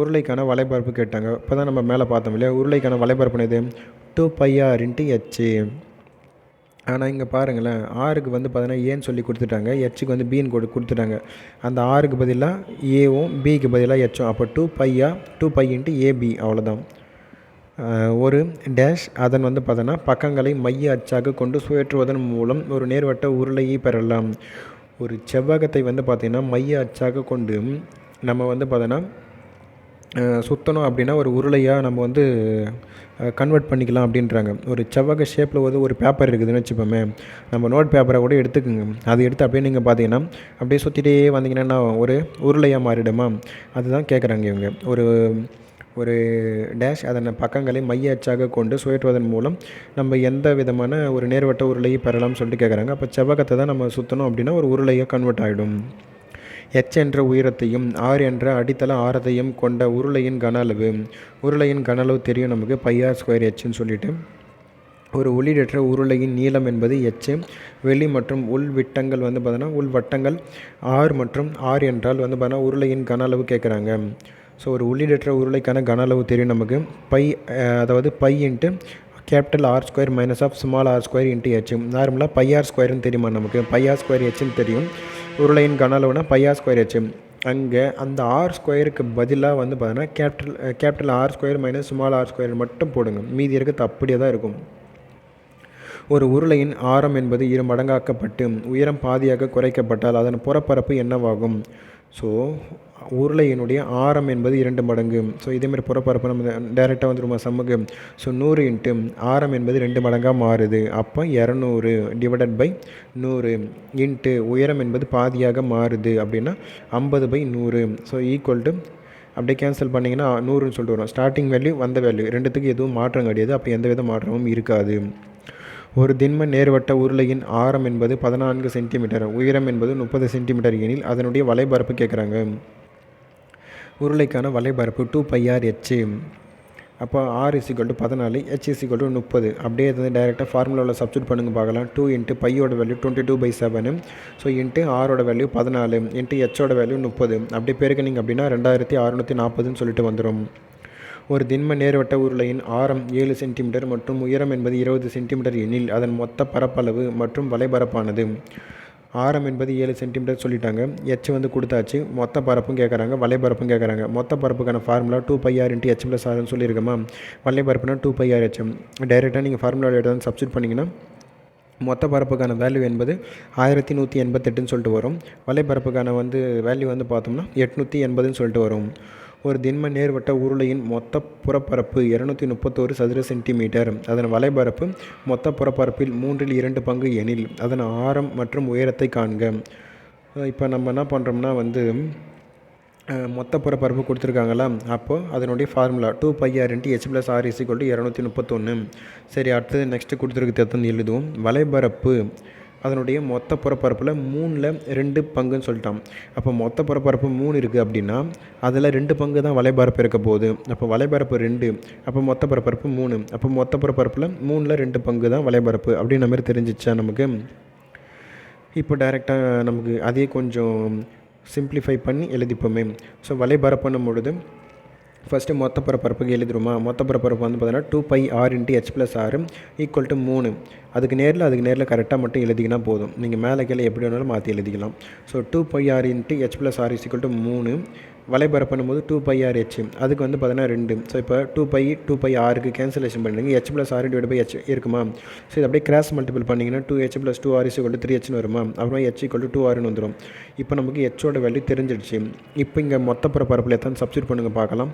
உருளைக்கான வலைபரப்பு கேட்டாங்க. இப்போ தான் நம்ம மேலே பார்த்தோம் இல்லையா, உருளைக்கான வலைபரப்புனது 2πr × h. ஆனால் இங்கே பாருங்களேன், ஆருக்கு வந்து பார்த்தீங்கன்னா ஏன்னு சொல்லி கொடுத்துட்டாங்க, ஹெச்சுக்கு வந்து பின்னு கொடுத்துட்டாங்க. அந்த ஆருக்கு பதிலாக ஏவும் பிக்கு பதிலாக ஹெச்சும். அப்போ 2π × AB அவ்வளோதான். ஒரு டேஷ் அதன் வந்து பார்த்தோன்னா பக்கங்களை மைய அச்சாக கொண்டு சுழற்றுவதன் மூலம் ஒரு நேர்வட்ட உருளையை பெறலாம். ஒரு செவ்வகத்தை வந்து பார்த்திங்கன்னா மைய அச்சாக கொண்டு நம்ம வந்து பார்த்தோன்னா சுற்றணும் அப்படின்னா ஒரு உருளையாக நம்ம வந்து கன்வெர்ட் பண்ணிக்கலாம் அப்படின்றாங்க. ஒரு செவ்வக ஷேப்பில் வந்து ஒரு பேப்பர் இருக்குதுன்னு வச்சுப்போமே, நம்ம நோட் பேப்பரை கூட எடுத்துக்கோங்க. அது எடுத்து அப்படியே நீங்கள் பார்த்தீங்கன்னா அப்படியே சுற்றிட்டே வந்தீங்கன்னா ஒரு உருளையாக மாறிடுமா, அதுதான் கேட்குறாங்க இவங்க. ஒரு டேஷ் அதன் பக்கங்களை மைய அச்சாக கொண்டு சுழற்றுவதன் மூலம் நம்ம எந்த விதமான ஒரு நேர்வட்ட உருளையை பெறலாம்னு சொல்லிட்டு கேட்குறாங்க. அப்போ செவ்வகத்தை தான் நம்ம சுற்றணும் அப்படின்னா ஒரு உருளையாக கன்வெர்ட் ஆகிடும். h என்ற உயரத்தையும் r என்ற அடித்தள ஆரத்தையும் கொண்ட உருளையின் கன அளவு. உருளையின் கன அளவு தெரியும் நமக்கு, πr² hன்னு சொல்லிட்டு. ஒரு உள்ளீடற்ற உருளையின் நீளம் என்பது h. வெளி மற்றும் உள் விட்டங்கள் வந்து பார்த்தோன்னா உள் வட்டங்கள் r மற்றும் r என்றால் வந்து பார்த்தோன்னா உருளையின் கன அளவு கேட்குறாங்க. ஸோ ஒரு உள்ளீடற்ற உருளைக்கான கன அளவு தெரியும் நமக்கு, அதாவது π × R² - r² h. நார்மலாக πr² தெரியுமா நமக்கு, πr² hன்னு தெரியும். உருளையின் கன அளவுனா πr² h. அங்கே அந்த r² பதிலாக வந்து பார்த்தோன்னா கேபிட்டல் R² - r² மட்டும் போடுங்க, மீதி இருக்கிறது அப்படியே தான் இருக்கும். ஒரு உருளையின் ஆரம் என்பது 2 மடங்காக்கப்பட்டு உயரம் பாதியாக குறைக்கப்பட்டால் அதன் புறப்பரப்பு என்னவாகும்? ஸோ உருளையினுடைய ஆரம் என்பது 2 மடங்கு. ஸோ இதேமாதிரி புறப்பரப்பு நம்ம டைரெக்டாக வந்துருமா சம்முக்கு. ஸோ 100 × ஆரம் என்பது 2 மடங்காக மாறுது. அப்போ 200 / 100 × உயரம் என்பது பாதியாக மாறுது அப்படின்னா 50/100. ஸோ ஈக்குவல் டு அப்படியே கேன்சல் பண்ணிங்கன்னா 100ன்னு சொல்லிட்டு வரும். ஸ்டார்டிங் வேல்யூ வந்த வேல்யூ ரெண்டுத்துக்கு எதுவும் மாற்றம் கிடையாது. அப்போ எந்த வித மாற்றமும் இருக்காது. ஒரு திண்ம நேர்வட்ட உருளையின் ஆரம் என்பது 14 சென்டிமீட்டர், உயரம் என்பது 30 சென்டிமீட்டர் எனில் அதனுடைய வலைபரப்பு கேட்குறாங்க. உருளைக்கான வலைபரப்பு 2πr h. அப்போ r = 14, h = 30. அப்படியே வந்து டைரெக்டாக ஃபார்முலாவில் சப்ஸ்டியூட் பண்ணுங்க பார்க்கலாம். 2 × πயோட வேல்யூ 22/7. ஸோ இன்ட்டு ஆரோட வேல்யூ 14 இன்ட்டு ஹெச்சோட வேல்யூ 30. அப்படியே பெருக்கினீங்க அப்படின்னா 2640ன்னு சொல்லிட்டு வந்துடும். ஒரு திண்ம நேர்வட்ட உருளையின் ஆரம் 7 சென்டிமீட்டர் மற்றும் உயரம் என்பது 20 சென்டிமீட்டர் எனில் அதன் மொத்த பரப்பளவு மற்றும் வலைபரப்பானது. ஆரம் என்பது 7 சென்டிமீட்டர் சொல்லிட்டாங்க, h வந்து கொடுத்தாச்சு, மொத்த பரப்பும் கேட்குறாங்க, வலைபரப்பும் கேட்குறாங்க. மொத்த பரப்புக்கான ஃபார்முலா 2πr × h + rன்னு சொல்லியிருக்கோமா, வலைபரப்புனா 2πr h. டைரெக்டாக நீங்கள் ஃபார்முலா எடுத்து சப்ஸ்டியூட் பண்ணிங்கன்னா மொத்த பரப்புக்கான வேல்யூ என்பது 1188ன்னு சொல்லிட்டு வரும். வலைபரப்புக்கான வந்து வேல்யூ வந்து பார்த்தோம்னா 880ன்னு சொல்லிட்டு வரும். ஒரு திண்ம நேர்வட்ட உருளையின் மொத்த புறப்பரப்பு 231 சதுர சென்டிமீட்டர். அதன் வலைபரப்பு மொத்த புறப்பரப்பில் 2/3 பங்கு எனில் அதன் ஆரம் மற்றும் உயரத்தை காண்க. இப்போ நம்ம என்ன பண்ணுறோம்னா வந்து மொத்த புறப்பரப்பு கொடுத்துருக்காங்களா, அப்போது அதனுடைய ஃபார்முலா 2πr × h + r = 231. சரி, அடுத்தது நெக்ஸ்ட்டு கொடுத்துருக்கு எழுதுவோம். வலைபரப்பு அதனுடைய மொத்த புறப்பரப்பில் 2/3 பங்குன்னு சொல்லிட்டான். அப்போ மொத்த புறப்பரப்பு 3 இருக்குது அப்படின்னா அதில் 2 பங்கு தான் வலைபரப்பு இருக்க போகுது. அப்போ வலைபரப்பு 2, அப்போ மொத்த புறப்பரப்பு 3. அப்போ மொத்த புறப்பரப்பில் 2/3 பங்கு தான் வலைபரப்பு அப்படின்ற மாதிரி தெரிஞ்சிச்சா நமக்கு. இப்போ டைரெக்டாக நமக்கு அதே கொஞ்சம் சிம்பிளிஃபை பண்ணி எழுதிப்போமே. ஸோ வலைபரப்புன்னும் பொழுது ஃபஸ்ட்டு மொத்த பரப்பரப்புக்கு எழுதிருமா. மொத்த பரப்பரப்பு வந்து பார்த்தீங்கன்னா 2πr × h+r ஈக்குவல் டு 3. அதுக்கு நேரில் கரெக்டாக மட்டும் எழுதிக்கினா போதும். நீங்கள் மேலே கீழே எப்படி வேணாலும் மாற்றி எழுதிக்கலாம். So 2πr × h+r equal to 3. வலைபரப்புன்னும் போது 2πrh, அதுக்கு வந்து பார்த்தீங்கன்னா 2. ஸோ இப்போ 2πrக்கு கேன்சலேஷன் பண்ணிடுங்க. h+r / h இருக்குமா. ஸோ இது அப்படியே கிராஸ் மல்டிபிள் பண்ணிங்கன்னா 2h + 2r = 3hன்னு வருமா. அப்புறமா h = 2rன்னு வந்துடும். இப்போ நமக்கு ஹோட வேல்யூ தெரிஞ்சிடுச்சு. இப்போ இங்கே மொத்த பரப்பில் எத்தனை சப்ஸ்டியூட் பண்ணுங்க பார்க்கலாம்.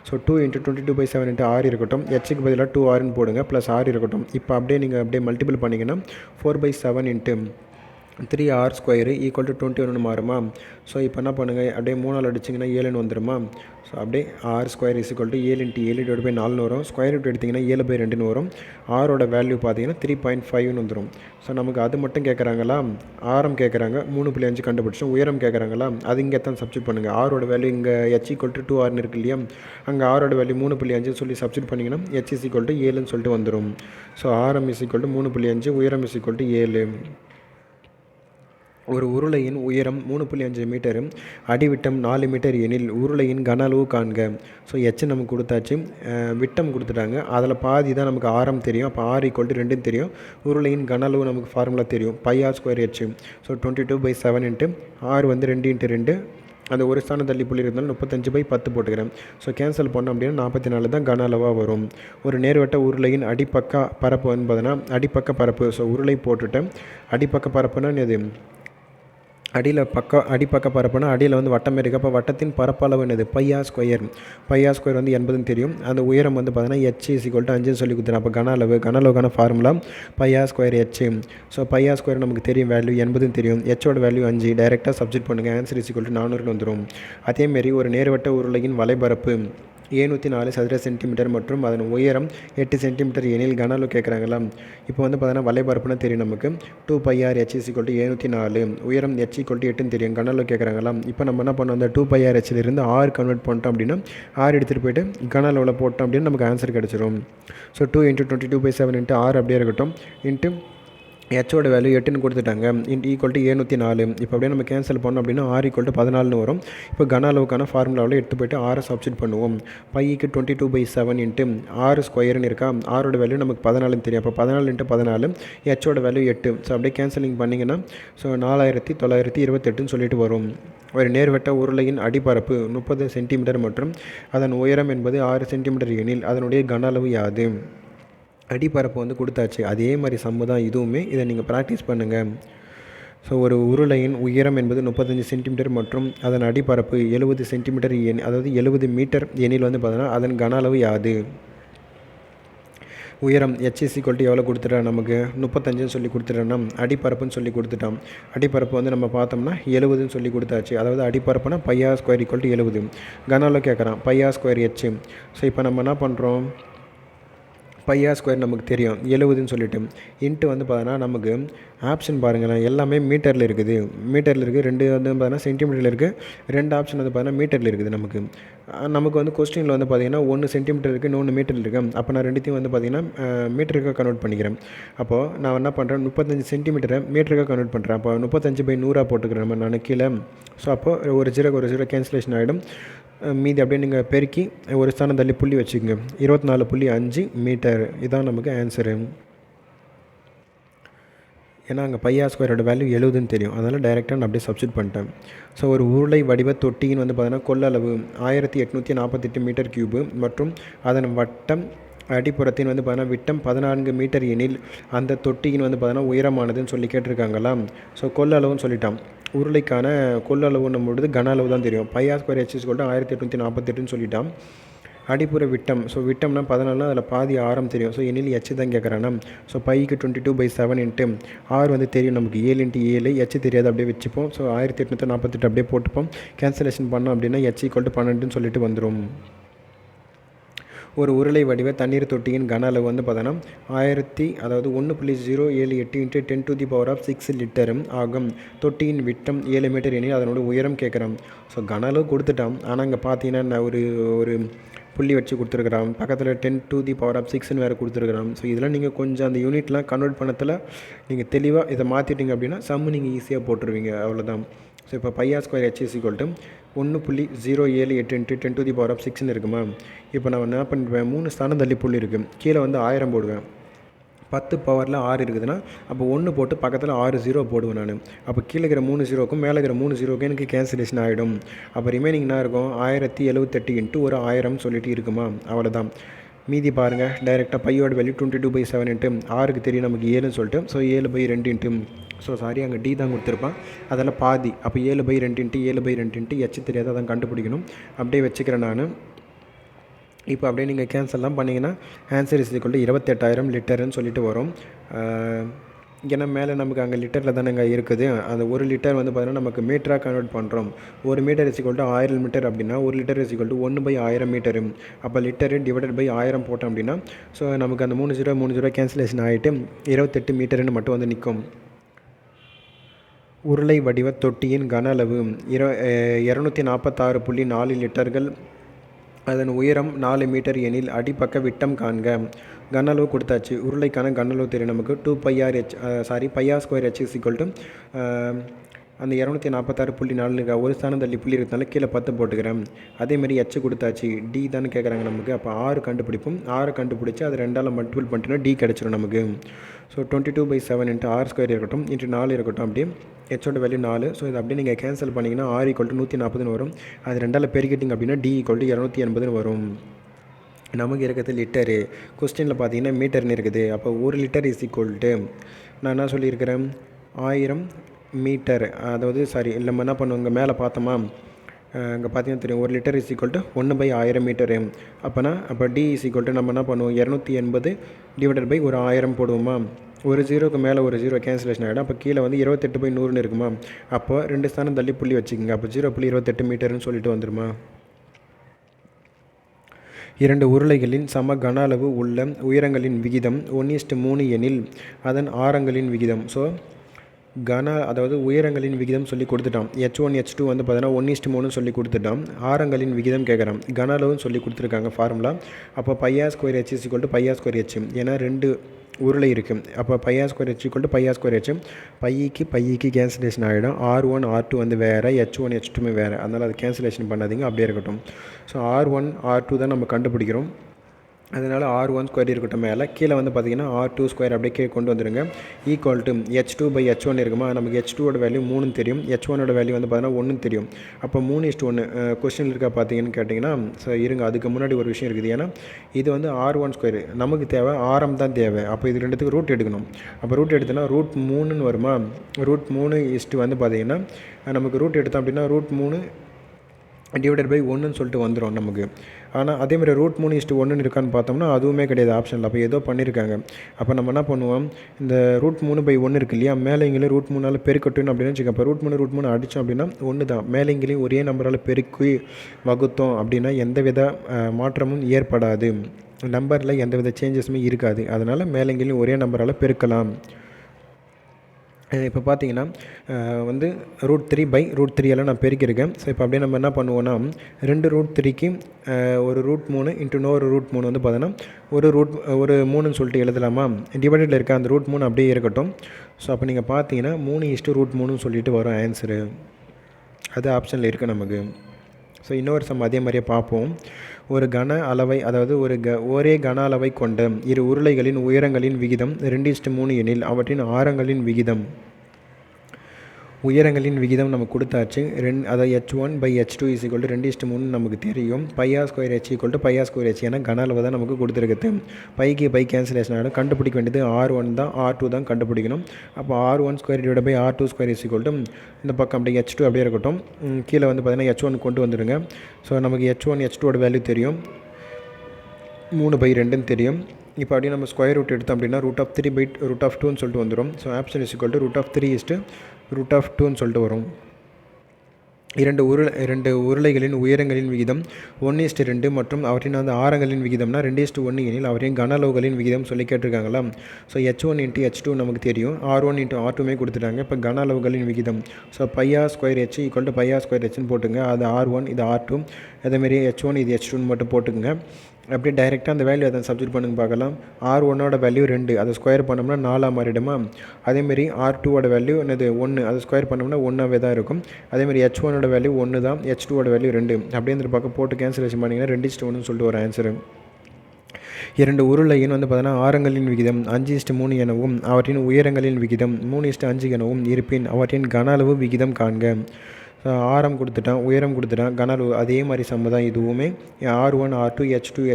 ஸோ 2 × 22/7 × r இருக்கட்டும். ஹக்கு பதிலாக 2rன்னு போடுங்க, ப்ளஸ் r இருக்கட்டும். இப்போ அப்படியே மல்டிபிள் பண்ணிங்கன்னா 4/7 × 3r² = 21 மாறுமா. ஸோ இப்போ என்ன பண்ணுங்கள், அப்படியே 3ஆல் அடிச்சிங்கன்னா 7ன்னு வந்துடுமா. ஸோ அப்படியே r² = 7 × 7 / 4ன்னு வரும். ஸ்கொயர் ரூட் எடுத்திங்கன்னா 7/2ன்னு வரும். ஆரோட வேல்யூ பார்த்தீங்கன்னா 3.5ன்னு வந்துடும். ஸோ நமக்கு அது மட்டும் கேட்குறாங்களா. ஆரம் கேட்குறாங்க, 3.5 கண்டுபிடிச்சோம். உயரம் கேட்குறாங்களா, அது இங்கே தான் சப்ஸ்டியூட் பண்ணுங்கள். ஆரோட வேல்யூ இங்கே h = 2rன்னு இருக்கு இல்லையா, அங்கே ஆரோட வேல்யூ 3.5 சொல்லி சப்ஸ்டியூட் பண்ணிங்கன்னா h = 7ன்னு சொல்லிட்டு வந்துடும். ஸோ ஆரம் = 3.5, உயரம் = 7. ஒரு உருளையின் உயரம் 3.5 மீட்டரு, அடிவிட்டம் 4 மீட்டர் எனில் உருளையின் கன அளவு காண்க. ஸோ h நமக்கு கொடுத்தாச்சு, விட்டம் கொடுத்துட்டாங்க. அதில் பாதி தான் நமக்கு ஆரம் தெரியும். அப்போ r = 2ன்னு தெரியும். உருளையின் கன அளவு நமக்கு ஃபார்முலா தெரியும், πr²h. ஸோ 22/7 × r வந்து 2 × 2, அந்த ஒரு ஸ்தானம் தள்ளி புள்ளி இருந்தாலும் 35/10 போட்டுக்கிறேன். ஸோ கேன்சல் பண்ணோம் அப்படின்னா 44 தான் கன அளவாக வரும். ஒரு நேர்வட்ட உருளையின் அடிப்பக்க பரப்பு வந்து பார்த்தீங்கன்னா அடிப்பக்க பரப்பு. ஸோ உருளை போட்டுட்டேன். அடிப்பக்க பரப்புனா இது அடிப்பக்க பரப்புனா அடியில் வந்து வட்டம் இருக்குது. அப்போ வட்டத்தின் பரப்பளவு என்னது, πr². πr² வந்து 80ன்னு தெரியும். அந்த உயரம் வந்து பார்த்தீங்கன்னா h = 5ன்னு சொல்லி கொடுத்துறேன். அப்போ கன அளவுக்கான ஃபார்முலா πr²h. ஸோ πr² நமக்கு தெரியும், வேல்யூ 80ன்னு தெரியும். ஹோட வேல்யூ 5. டைரெக்டாக சப்ஸ்டியூட் பண்ணுங்கள், ஆன்சர் = 400ன்னு வந்துடும். அதேமாரி ஒரு நேர்வட்ட உருளையின் வலைபரப்பு 704 சதுர சென்டிமீட்டர் மற்றும் அதன் உயரம் 8 சென்டிமீட்டர் எனில் கன அளவு கேட்குறாங்களா. இப்போ வந்து பார்த்தீங்கன்னா வலைபரப்புனா தெரியும் நமக்கு, 2πrh = 704, உயரம் h = 8ன்னு தெரியும். கன அளவு கேட்குறாங்களா. இப்போ நம்ம என்ன பண்ணோம், அந்த 2πrh r கன்வெர்ட் பண்ணிட்டோம் அப்படின்னா r எடுத்துகிட்டு போய்ட்டு கன அளவில் போட்டோம் அப்படின்னு நமக்கு ஆன்சர் கிடச்சிரும். ஸோ 2 × 22/7 × r அப்படியே இருக்கட்டும், இன்ட்டு ஹோட வேல்யூ 8ன்னு கொடுத்துட்டாங்க, = 704. இப்போ அப்படியே நம்ம கேன்சல் பண்ணோம் அப்படின்னா r = 14ன்னு வரும். இப்போ கன அளவுக்கான ஃபார்முலாவில் எடுத்து போய்ட்டு r சப்ஸ்டியூட் பண்ணுவோம். π 22/7 × r² இருக்கா. ஆரோட வேல்யூ நமக்கு 14ன்னு தெரியும். அப்போ 14 × 14, ஹோட வேல்யூ 8. ஸோ அப்படியே கேன்சலிங் பண்ணிங்கன்னா ஸோ 4928ன்னு சொல்லிட்டு வரும். ஒரு நேர்வட்ட உருளையின் அடிப்பரப்பு 30 சென்டிமீட்டர் மற்றும் அதன் உயரம் என்பது 6 சென்டிமீட்டர் எனில் அதனுடைய கன அளவு யாது. அடிப்பரப்பு வந்து கொடுத்தாச்சு. அதே மாதிரி சம்மு தான் இதுவுமே. இதை நீங்கள் ப்ராக்டிஸ் பண்ணுங்கள். ஸோ ஒரு உருளையின் உயரம் என்பது 35 சென்டிமீட்டர் மற்றும் அதன் அடிப்பரப்பு 70 சென்டிமீட்டர் அதாவது 70 மீட்டர் எனில் வந்து பார்த்தோன்னா அதன் கன அளவு யாது. உயரம் h = எவ்வளோ கொடுத்துட்டா நமக்கு 35ன்னு சொல்லி கொடுத்துட்டோன்னா, அடிப்பரப்புன்னு சொல்லி கொடுத்துட்டோம். அடிப்பரப்பு வந்து நம்ம பார்த்தோம்னா 70ன்னு சொல்லி கொடுத்தாச்சு. அதாவது அடிப்பரப்புனா πr² = 70. கன அளவு கேட்குறான், πr²h. ஸோ இப்போ நம்ம என்ன பண்ணுறோம், πr² நமக்கு தெரியும் 70ன்னு சொல்லிட்டு, இன்ட்டு வந்து பார்த்தோன்னா நமக்கு ஆப்ஷன் பாருங்களேன், எல்லாமே மீட்டரில் இருக்குது. 2 வந்து பார்த்தீங்கன்னா சென்டிமீட்டரில் இருக்குது, 2 ஆப்ஷன் வந்து பார்த்தீங்கன்னா மீட்டரில் இருக்குது. நமக்கு வந்து கொஸ்டினில் வந்து பார்த்தீங்கன்னா 1 சென்டிமீட்டர் இருக்குது, 1 மீட்டரில் இருக்குது. அப்போ நான் ரெண்டுத்தையும் வந்து பார்த்தீங்கன்னா மீட்டருக்காக கன்வெர்ட் பண்ணிக்கிறேன். அப்போது நான் என்ன பண்ணுறேன், 35 சென்டிமீட்டரை மீட்டருக்காக கன்வெர்ட் பண்ணுறேன். அப்போ 35/100 போட்டுக்கிறேன் நான் கீழே. ஸோ அப்போது ஒரு 0 கேன்சலேஷன் ஆகிடும். மீதி அப்படியே நீங்கள் பெருக்கி ஒரு ஸ்தானம் தள்ளி புள்ளி வச்சுக்கோங்க. 24.5 மீட்டர் இதான் நமக்கு ஆன்சரு. ஏன்னா அங்கே πr² வேல்யூ 70ன்னு தெரியும். அதனால் டைரெக்டாக நான் அப்படியே சப்ஸ்டியூட் பண்ணிட்டேன். ஸோ ஒரு உருளை வடிவ தொட்டியின் வந்து பார்த்தீங்கன்னா கொள்ளளவு 1848 மீட்டர்³ மற்றும் அதன் வட்டம் அடிப்புறத்தின் வந்து பார்த்தீங்கன்னா விட்டம் 14 மீட்டர் எனில் அந்த தொட்டியின் வந்து பார்த்தீங்கன்னா உயரமானதுன்னு சொல்லி கேட்டிருக்காங்களா. ஸோ கொள்ளளவுன்னு சொல்லிட்டான். உருளைக்கான கொள்ளளவுன்னும் பொழுது கன அளவு தான் தெரியும். πr² h = 1848ன்னு சொல்லிட்டான். அடிப்புற விட்டம், ஸோ விட்டம்னா 14, அதில் பாதி ஆரம் தெரியும். ஸோ எனில் h தான் கேட்குறானா. ஸோ π 22/7 × r வந்து தெரியும் நமக்கு 7 × 7, h தெரியாது, அப்படியே வச்சுப்போம். ஸோ 1848 அப்படியே போட்டுப்போம். கேன்சலேஷன் பண்ணோம் அப்படின்னா h = 12ன்னு சொல்லிட்டு வந்துடும். ஒரு உருளை வடிவ தண்ணீர் தொட்டியின் கன அளவு வந்து பார்த்தோன்னா 1.078 × 10⁶ லிட்டரும் ஆகும். தொட்டியின் விட்டம் 7 மீட்டர் எனில் அதனோட உயரம் கேட்குறான். ஸோ கன அளவு கொடுத்துட்டான். ஆனால் இங்கே பார்த்தீங்கன்னா நான் ஒரு புள்ளி வச்சு கொடுத்துருக்குறான். பக்கத்தில் 10⁶ வேறு கொடுத்துருக்குறான். ஸோ இதெல்லாம் நீங்கள் கொஞ்சம் அந்த யூனிட்லாம் கன்வெர்ட் பண்ணத்தில் நீங்கள் தெளிவாக இதை மாற்றிட்டீங்க அப்படின்னா சம்மு நீங்கள் ஈஸியாக போட்டுருவீங்க. அவ்வளோதான். ஸோ இப்போ pi r square H is equal to 1.078 × 10⁶ இருக்குமா. இப்போ நான் என்ன பண்ணுவேன், 3 ஸ்தானம் தள்ளி புள்ளி இருக்குது, கீழே வந்து 1000 போடுவேன். 10 பவரில் 6 இருக்குதுன்னா அப்போ 1 போட்டு பக்கத்தில் 6 0 போடுவேன் நான். அப்போ கீழே இருக்கிற 3 0க்கும் மேலே இருக்கிற 3 0க்கும் எனக்கு கேன்சலேஷன் ஆகிடும். அப்போ ரிமைனிங் என்ன இருக்கும், 1078 × ஒரு 1000 சொல்லிட்டு இருக்குமா. அவ்வளோதான். மீதி பாருங்கள், டைரெக்டாக பையோட வேல்யூ 22/7 6க்கு தெரியும் நமக்கு 7ன்னு சொல்லிட்டு. ஸோ 7/2 ஸோ சாரி, அங்கே டி தான் கொடுத்துருப்பான், அதெல்லாம் பாதி. அப்போ 7/2 × 7/2 எச் தெரியாது, அதான் கண்டுபிடிக்கணும். அப்படியே வச்சுக்கிறேன் நான். இப்போ அப்படியே நீங்கள் கேன்சல்லாம் பண்ணிங்கன்னா ஆன்சர் இஸ் ஈக்குவல் டு 28,000 லிட்டர்னு சொல்லிட்டு வரும். ஏன்னா மேலே நமக்கு அங்கே லிட்டரில் தானேங்க இருக்குது. அந்த 1 லிட்டர் வந்து பார்த்தீங்கன்னா நமக்கு மீட்டராக கன்வெர்ட் பண்ணுறோம். 1 metre is equal to 1000 metre அப்படின்னா 1 litre is equal to 1/1000 metre. அப்போ லிட்டரு டிவைடட் பை 1000 போட்டோம் அப்படின்னா ஸோ நமக்கு அந்த 3 0 கேன்சலேஷன் ஆகிட்டு 28 மீட்டருன்னு மட்டும் வந்து நிற்கும். உருளை வடிவ தொட்டியின் கன அளவு 246.4 லிட்டர்கள். அதன் உயரம் 4 மீட்டர் எனில் அடிப்பக்க விட்டம் காண்க. கன அளவு கொடுத்தாச்சு. உருளைக்கான கன அளவு தெரியும் நமக்கு. 2πr pi r square H is equal to அந்த 246.4 ஒரு ஸ்தானம் தள்ளி புள்ளி இருக்கிறதுனால கீழே 10 போட்டுக்கிறேன். அதேமாதிரி எச் கொடுத்தாச்சு. டி தானே கேட்குறாங்க நமக்கு. அப்போ 6 கண்டுபிடிப்போம். 6 கண்டுபிடிச்சி அது 2ஆல் மல்டிபிள் பண்ணிட்டோன்னா டி கிடச்சிடும் நமக்கு. ஸோ 22/7 × r² இருக்கட்டும் × 4 இருக்கட்டும். அப்படியே ஹெச்சோட வேல்யூ 4. ஸோ இது அப்படியே நீங்கள் கேன்சல் பண்ணிங்கன்னா r = 140 வரும். அது 2ஆல் பெருக்கிட்டிங்க அப்படின்னா d = 280 வரும். நமக்கு இருக்கிறது லிட்டரு. கொஸ்டினில் பார்த்தீங்கன்னா மீட்டர்னு இருக்குது. அப்போ 1 லிட்டர் இஸ் ஈக்குவல் டு நான் என்ன சொல்லியிருக்கிறேன், 1000 மீட்டர். அதாவது நம்ம என்ன பண்ணுவோங்க, மேலே பார்த்தோமா, இங்கே பார்த்தீங்கன்னா தெரியும் 1 litre is equal to 1/1000 metre. அப்போ டி இஸ் ஈக்குவல் டு நம்ம என்ன பண்ணுவோம், 280 டிவைடட் பை ஒரு 1000 போடுவோமா. ஒரு 0க்கு மேலே ஒரு 0 கேன்சலேஷன் ஆகிடும். அப்போ கீழே வந்து 28/100 இருக்குமா. அப்போ 2 ஸ்தானம் தள்ளி புள்ளி வச்சுக்கோங்க. அப்போ 0.28 மீட்டர்னு சொல்லிட்டு வந்துடுமா. 2 உருளைகளின் சம கன அளவு உள்ள உயரங்களின் விகிதம் 1:3 எனில் அதன் ஆரங்களின் விகிதம். ஸோ அதாவது உயரங்களின் விகிதம் சொல்லி கொடுத்துட்டான். h1 h2 வந்து பார்த்தீங்கன்னா 1:3 சொல்லி கொடுத்துட்டான். ஆரங்களின் விகிதம் கேட்குறான். கன அளவுன்னு சொல்லி கொடுத்துருக்காங்க ஃபார்முலா. அப்போ pi r square H is equal to pi r square H. ஏன்னா 2 உருளை இருக்குது. அப்போ pi r square H equal to pi r square H. Bike cancellation ஆகிடும். r1 r2 வந்து வேறு, h1 h2 வேறு. அதனால் அது கேன்சலேஷன் பண்ணாதீங்க, அப்படியே இருக்கட்டும். ஸோ r1 r2 தான் நம்ம கண்டுபிடிக்கிறோம். அதனால் r1² இருக்கட்டும். மேலே கீழே வந்து பார்த்திங்கன்னா r2² அப்படியே கீழே கொண்டு வந்துடுங்க. ஈக்குவல் டு h2/h1 இருக்குமா. நமக்கு h2ஓட வேல்யூ 3 தெரியும். h1ஓட வேல்யூ வந்து பார்த்தீங்கன்னா 1 தெரியும். அப்போ 3:1 கொஸ்டின் இருக்கா பார்த்தீங்கன்னு கேட்டிங்கன்னா ஸோ இருங்க, அதுக்கு முன்னாடி ஒரு விஷயம் இருக்குது. ஏன்னா இது வந்து r1², நமக்கு தேவை ஆரம் தான் தேவை. அப்போ இது ரெண்டுத்துக்கு ரூட் எடுக்கணும். அப்போ ரூட் எடுத்தோன்னா √3ன்னு வருமா. √3 வந்து பார்த்திங்கன்னா நமக்கு ரூட் எடுத்தோம் அப்படின்னா √3 டிவைடட் பை 1ன்னு சொல்லிட்டு வந்துடும் நமக்கு. ஆனால் அதேமாதிரி √3:1 இருக்கான்னு பார்த்தோம்னா அதுவுமே கிடையாது ஆப்ஷனில். அப்போ ஏதோ பண்ணியிருக்காங்க. அப்போ நம்ம என்ன பண்ணுவோம், இந்த √3/1 இருக்கு இல்லையா, மேலே இங்கேயும் √3ஆல் பெருக்கட்டும் அப்படின்னு வச்சுக்கோங்க. அப்போ √3 அடித்தோம் அப்படின்னா 1 தான். மேலே இங்கேயும் ஒரே நம்பரால் பெருக்கி வகுத்தோம் அப்படின்னா எந்தவித மாற்றமும் ஏற்படாது. நம்பரில் எந்தவித சேஞ்சஸுமே இருக்காது. அதனால் மேலே இங்கேயும் ஒரே நம்பரால் பெருக்கலாம். இப்போ பார்த்தீங்கன்னா வந்து √3/√3 எல்லாம் நான் பெருக்கியிருக்கேன். ஸோ இப்போ அப்படியே நம்ம என்ன பண்ணுவோன்னா 2 √3க்கு ஒரு √3 × இன்னொரு √3 வந்து பார்த்தோன்னா ஒரு 3ன்னு சொல்லிட்டு எழுதலாமா. டிவைடடில் இருக்க அந்த √3 அப்படியே இருக்கட்டும். ஸோ அப்போ நீங்கள் பார்த்தீங்கன்னா 3:√3ன்னு சொல்லிட்டு வரும் ஆன்சரு. அது ஆப்ஷனில் இருக்குது நமக்கு. ஸோ இன்னொரு சம் அதே மாதிரியே பார்ப்போம். ஒரு கன அளவை, அதாவது ஒரே கன அளவை கொண்ட இரு உருளைகளின் உயரங்களின் விகிதம் 2:3 எனில் அவற்றின் ஆரங்களின் விகிதம். உயரங்களின் விகிதம் நமக்கு கொடுத்தாச்சு. அதாவது h1/h2 = 2:3 நமக்கு தெரியும். πr² h = πr² h. ஏன்னா கன அளவு தான் நமக்கு கொடுத்துருக்குது. பை கேன்சலேஷன் ஆகிடும். கண்டுபிடிக்க வேண்டியது r1 தான், r2 தான் கண்டுபிடிக்கணும். அப்போ r1² / r2² இந்த பக்கம் அப்படியே h2 அப்படியே இருக்கட்டும். கீழே வந்து பார்த்தீங்கன்னா h1 கொண்டு வந்துடுங்க. ஸோ நமக்கு h1 h2ஓட வேல்யூ தெரியும், 3/2ன்னு தெரியும். இப்போ அப்படியே நம்ம ஸ்கொயர் ரூட் எடுத்தோம் அப்படின்னா √3/√2ன்னு சொல்லிட்டு வந்துடும். So option is equal to √3 √2ன்னு சொல்லிட்டு வரும். 2 உருளைகளின் உயரங்களின் விகிதம் 1:2 மற்றும் அவற்றின் அந்த ஆரங்களின் விகிதம்னா 2:1 எனில் அவற்றின் கன அளவுகளின் விகிதம் சொல்லி கேட்டிருக்காங்களா. ஸோ h1 × h2 நமக்கு தெரியும், r1 × r2மே கொடுத்துட்டாங்க. இப்போ கன அளவுகளின் விகிதம். ஸோ πr² h = πr² hன்னு போட்டுங்க. அது r1, இது r2. அதேமாரி h1 இது h2ன்னு மட்டும் போட்டுக்கோங்க. அப்படியே டைரெக்டாக அந்த வேல்யூ அதை சப்ஸ்டியூட் பண்ணுங்க பார்க்கலாம். R1ஓட வேல்யூ 2, அதை ஸ்கொயர் பண்ணோம்னா 4 மாறிடுமா. அதேமாரி R2ஓட வேல்யூ என்னது 1, அதை ஸ்கொயர் பண்ணோம்னா 1ஆகவே தான் இருக்கும். அதேமாதிரி H1ஓட வேல்யூ 1 தான், H2ஓட வேல்யூ 2. அப்படியே இந்த பக்கம் போட்டு கேன்சலேஷன் பண்ணிங்கன்னா 2:1 சொல்லிட்டு ஒரு ஆன்சரு. 2 உருளையின் வந்து பார்த்தீங்கன்னா ஆரங்களின் விகிதம் 5:3 எனவும் அவற்றின் உயரங்களின் விகிதம் 3:5 எனவும் இருப்பின் அவற்றின் கன அளவு விகிதம் காண்க. ஆரம் கொடுத்துட்டான், உயரம் கொடுத்துட்டான், கன அளவு அதே மாதிரி சம்ம தான் இதுவுமே. R1 R2 H2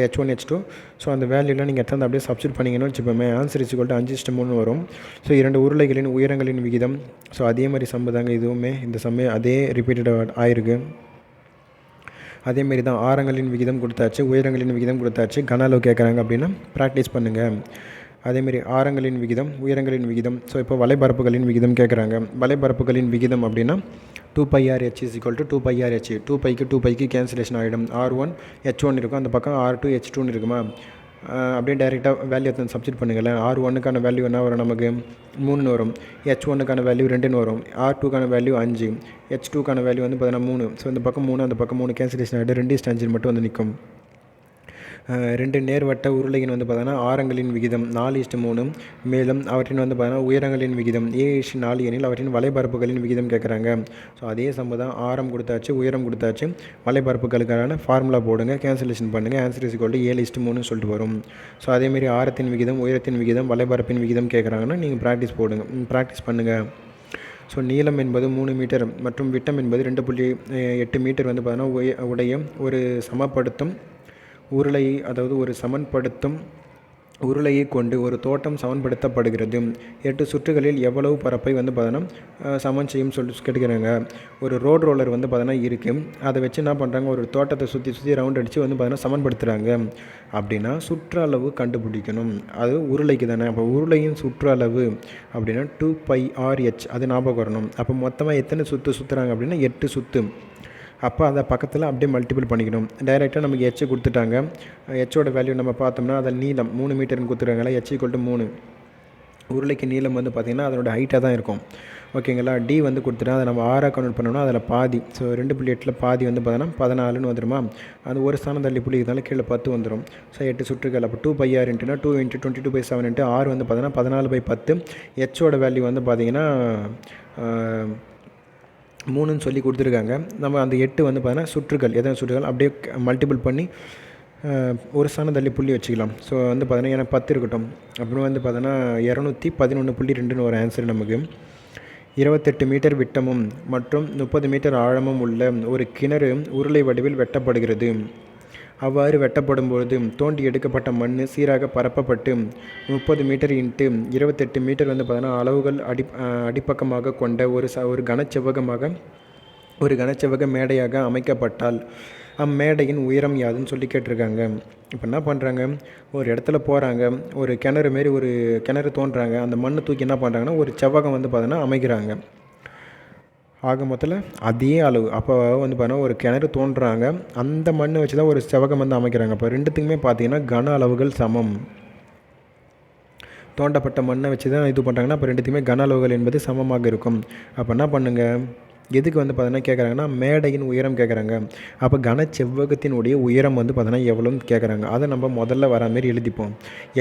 H1 H2. So அந்த வேல்யூலாம் நீங்கள் எடுத்து அப்படியே சப்ஸ்டியூட் பண்ணிங்கன்னு வச்சுப்போமே, ஆன்சர் = 5:3 வரும். ஸோ 2 உருளைகளின் உயரங்களின் விகிதம். ஸோ அதே மாதிரி சம்ம தாங்க இதுவுமே. இந்த சம்மே அதே ரிப்பீட்டட் ஆயிருக்கு. அதேமாரி தான் ஆரங்களின் விகிதம் கொடுத்தாச்சு, உயரங்களின் விகிதம் கொடுத்தாச்சு. கன அளவு கேட்குறாங்க அப்படின்னா ப்ராக்டிஸ் பண்ணுங்கள். அதேமாரி ஆரங்களின் விகிதம், உயரங்களின் விகிதம். ஸோ இப்போ வலைபரப்புகளின் விகிதம் கேட்குறாங்க. வலைபரப்புகளின் விகிதம் அப்படின்னா 2πRh = 2πRh. 2πக்கு 2πக்கு கேன்சலேஷன் ஆகிடும். R1 H1 இருக்கும், அந்த பக்கம் R2 H2 இருக்குமா. அப்படியே டைரெக்டாக வேல்யூ எடுத்து சப்ஸ்டியூட் பண்ணுங்களேன். R1க்கான வேல்யூ என்ன வரும் நமக்கு 3 வரும். H1க்கான வேல்யூ 2 வரும். R2க்கான வேல்யூ 5, H2க்கான வேல்யூ வந்து பார்த்தீங்கன்னா 3. ஸோ இந்த பக்கம் 3, அந்த பக்கம் 3 கேன்சலேஷன் ஆகிட்டு 2:5 மட்டும் வந்து நிற்கும். 2 நேர்வட்ட உருளையின் வந்து பார்த்தீங்கன்னா ஆரங்களின் விகிதம் 4:3. மேலும் அவற்றின் வந்து பார்த்தீங்கன்னா உயரங்களின் விகிதம் A:4 எனில் அவற்றின் வலைபரப்புகளின் விகிதம் கேட்குறாங்க. ஸோ அதே சம்பவம் தான். ஆரம் கொடுத்தாச்சு, உயரம் கொடுத்தாச்சு, வலைபரப்புகளுக்கான ஃபார்முலா போடுங்க, கேன்சலேஷன் பண்ணுங்கள். ஆன்சர் = 7:3 சொல்லிட்டு வரும். ஸோ அதேமாரி ஆரத்தின் விகிதம், உயரத்தின் விகிதம், வலைபரப்பின் விகிதம் கேட்குறாங்கன்னா நீங்கள் ப்ராக்டிஸ் பண்ணுங்கள். ஸோ நீளம் என்பது 3 மீட்டர் மற்றும் விட்டம் என்பது 2.8 மீட்டர் வந்து பார்த்தீங்கன்னா உடைய ஒரு சமப்படுத்தும் உருளை, அதாவது ஒரு சமன்படுத்தும் உருளையை கொண்டு ஒரு தோட்டம் சமன்படுத்தப்படுகிறது. 8 சுற்றுகளில் எவ்வளவு பரப்பை வந்து பார்த்தீங்கன்னா சமன் செய்யும் சொல்லி கேட்டுக்கிறாங்க. ஒரு ரோட் ரோலர் வந்து பார்த்தீங்கன்னா இருக்குது. அதை வச்சு என்ன பண்ணுறாங்க, ஒரு தோட்டத்தை சுற்றி ரவுண்ட் அடித்து வந்து பார்த்தீங்கன்னா சமன்படுத்துகிறாங்க. அப்படின்னா சுற்றளவு கண்டுபிடிக்கணும். அது உருளைக்கு தானே. அப்போ உருளையின் சுற்றளவு அப்படின்னா 2πRh, அது ஞாபகம் வரணும். அப்போ மொத்தமாக எத்தனை சுற்றுறாங்க அப்படின்னா 8 சுற்று. அப்போ அதை பக்கத்தில் அப்படியே மல்டிபிள் பண்ணிக்கணும். டைரெக்டாக நமக்கு H கொடுத்துட்டாங்க. Hோட வேல்யூ நம்ம பார்த்தோம்னா அதில் நீளம் 3 மீட்டர்னு கொடுத்துருக்காங்களா. H = 3. உருளைக்கு நீளம் வந்து பார்த்திங்கன்னா அதனோட ஹைட்டாக தான் இருக்கும். ஓகேங்களா. D வந்து கொடுத்துட்டா அதை நம்ம 6ஆக கன்வெர்ட் பண்ணோம்னா அதில் பாதி. ஸோ 2.8ல் பாதி வந்து பார்த்தோன்னா 14ன்னு வந்துடுமா. அது ஒரு ஸ்தானம் தள்ளி புள்ளி இருந்தாலும் கீழே 10 வந்துடும். ஸோ 8 சுற்றுகள். அப்போ 2πR × 2 × 22/7 × R வந்து பார்த்தீங்கன்னா 14/10. Hோட வேல்யூ வந்து பார்த்திங்கன்னா 3ன்னு சொல்லி கொடுத்துருக்காங்க. நம்ம அந்த 8 வந்து பார்த்தீங்கன்னா சுற்றுகள், எத்தனை சுற்றுகள் அப்படியே மல்டிபிள் பண்ணி ஒரு ஸ்தானம் தள்ளி புள்ளி வச்சுக்கலாம். ஸோ வந்து பார்த்தீங்கன்னா எனக்கு 10 இருக்கட்டும். அப்புறம் வந்து பார்த்தோன்னா 211.2ன்னு ஒரு ஆன்சர் நமக்கு. 28 மீட்டர் விட்டமும் மற்றும் 30 மீட்டர் ஆழமும் உள்ள ஒரு கிணறு உருளை வடிவில் வெட்டப்படுகிறது. அவ்வாறு வெட்டப்படும் பொழுது தோண்டி எடுக்கப்பட்ட மண் சீராக பரப்பப்பட்டு 30 மீட்டர் × 28 மீட்டர் வந்து பார்த்தீங்கன்னா அளவுகள் அடிப்பக்கமாக கொண்ட ஒரு கனச்செவ்வக மேடையாக அமைக்கப்பட்டால் அம்மேடையின் உயரம் யாதுன்னு சொல்லி கேட்டிருக்காங்க. இப்போ என்ன பண்ணுறாங்க, ஒரு இடத்துல போகிறாங்க, ஒரு கிணறு மாரி ஒரு கிணறு தோன்றாங்க. அந்த மண்ணை தூக்கி என்ன பண்ணுறாங்கன்னா ஒரு செவ்வகம் வந்து பார்த்தீங்கன்னா அமைக்கிறாங்க. ஆக மொத்தத்தில் அதே அளவு. அப்போ வந்து பார்த்தீங்கன்னா ஒரு கிணறு தோன்றுறாங்க, அந்த மண்ணை வச்சு தான் ஒரு செவ்வகம் வந்து அமைக்கிறாங்க. அப்போ ரெண்டுத்துக்குமே பார்த்தீங்கன்னா கன அளவுகள் சமம். தோண்டப்பட்ட மண்ணை வச்சு தான் இது பண்ணுறாங்கன்னா அப்போ ரெண்டுத்துக்குமே கன அளவுகள் என்பது சமமாக இருக்கும். அப்போ என்ன பண்ணுங்கள், எதுக்கு வந்து பார்த்தீங்கன்னா கேட்குறாங்கன்னா மேடையின் உயரம் கேட்குறாங்க. அப்போ கனச்செவ்வகத்தினுடைய உயரம் வந்து பார்த்தீங்கன்னா எவ்வளோன்னு கேட்குறாங்க. அதை நம்ம முதல்ல வர மாரி எழுதிப்போம்.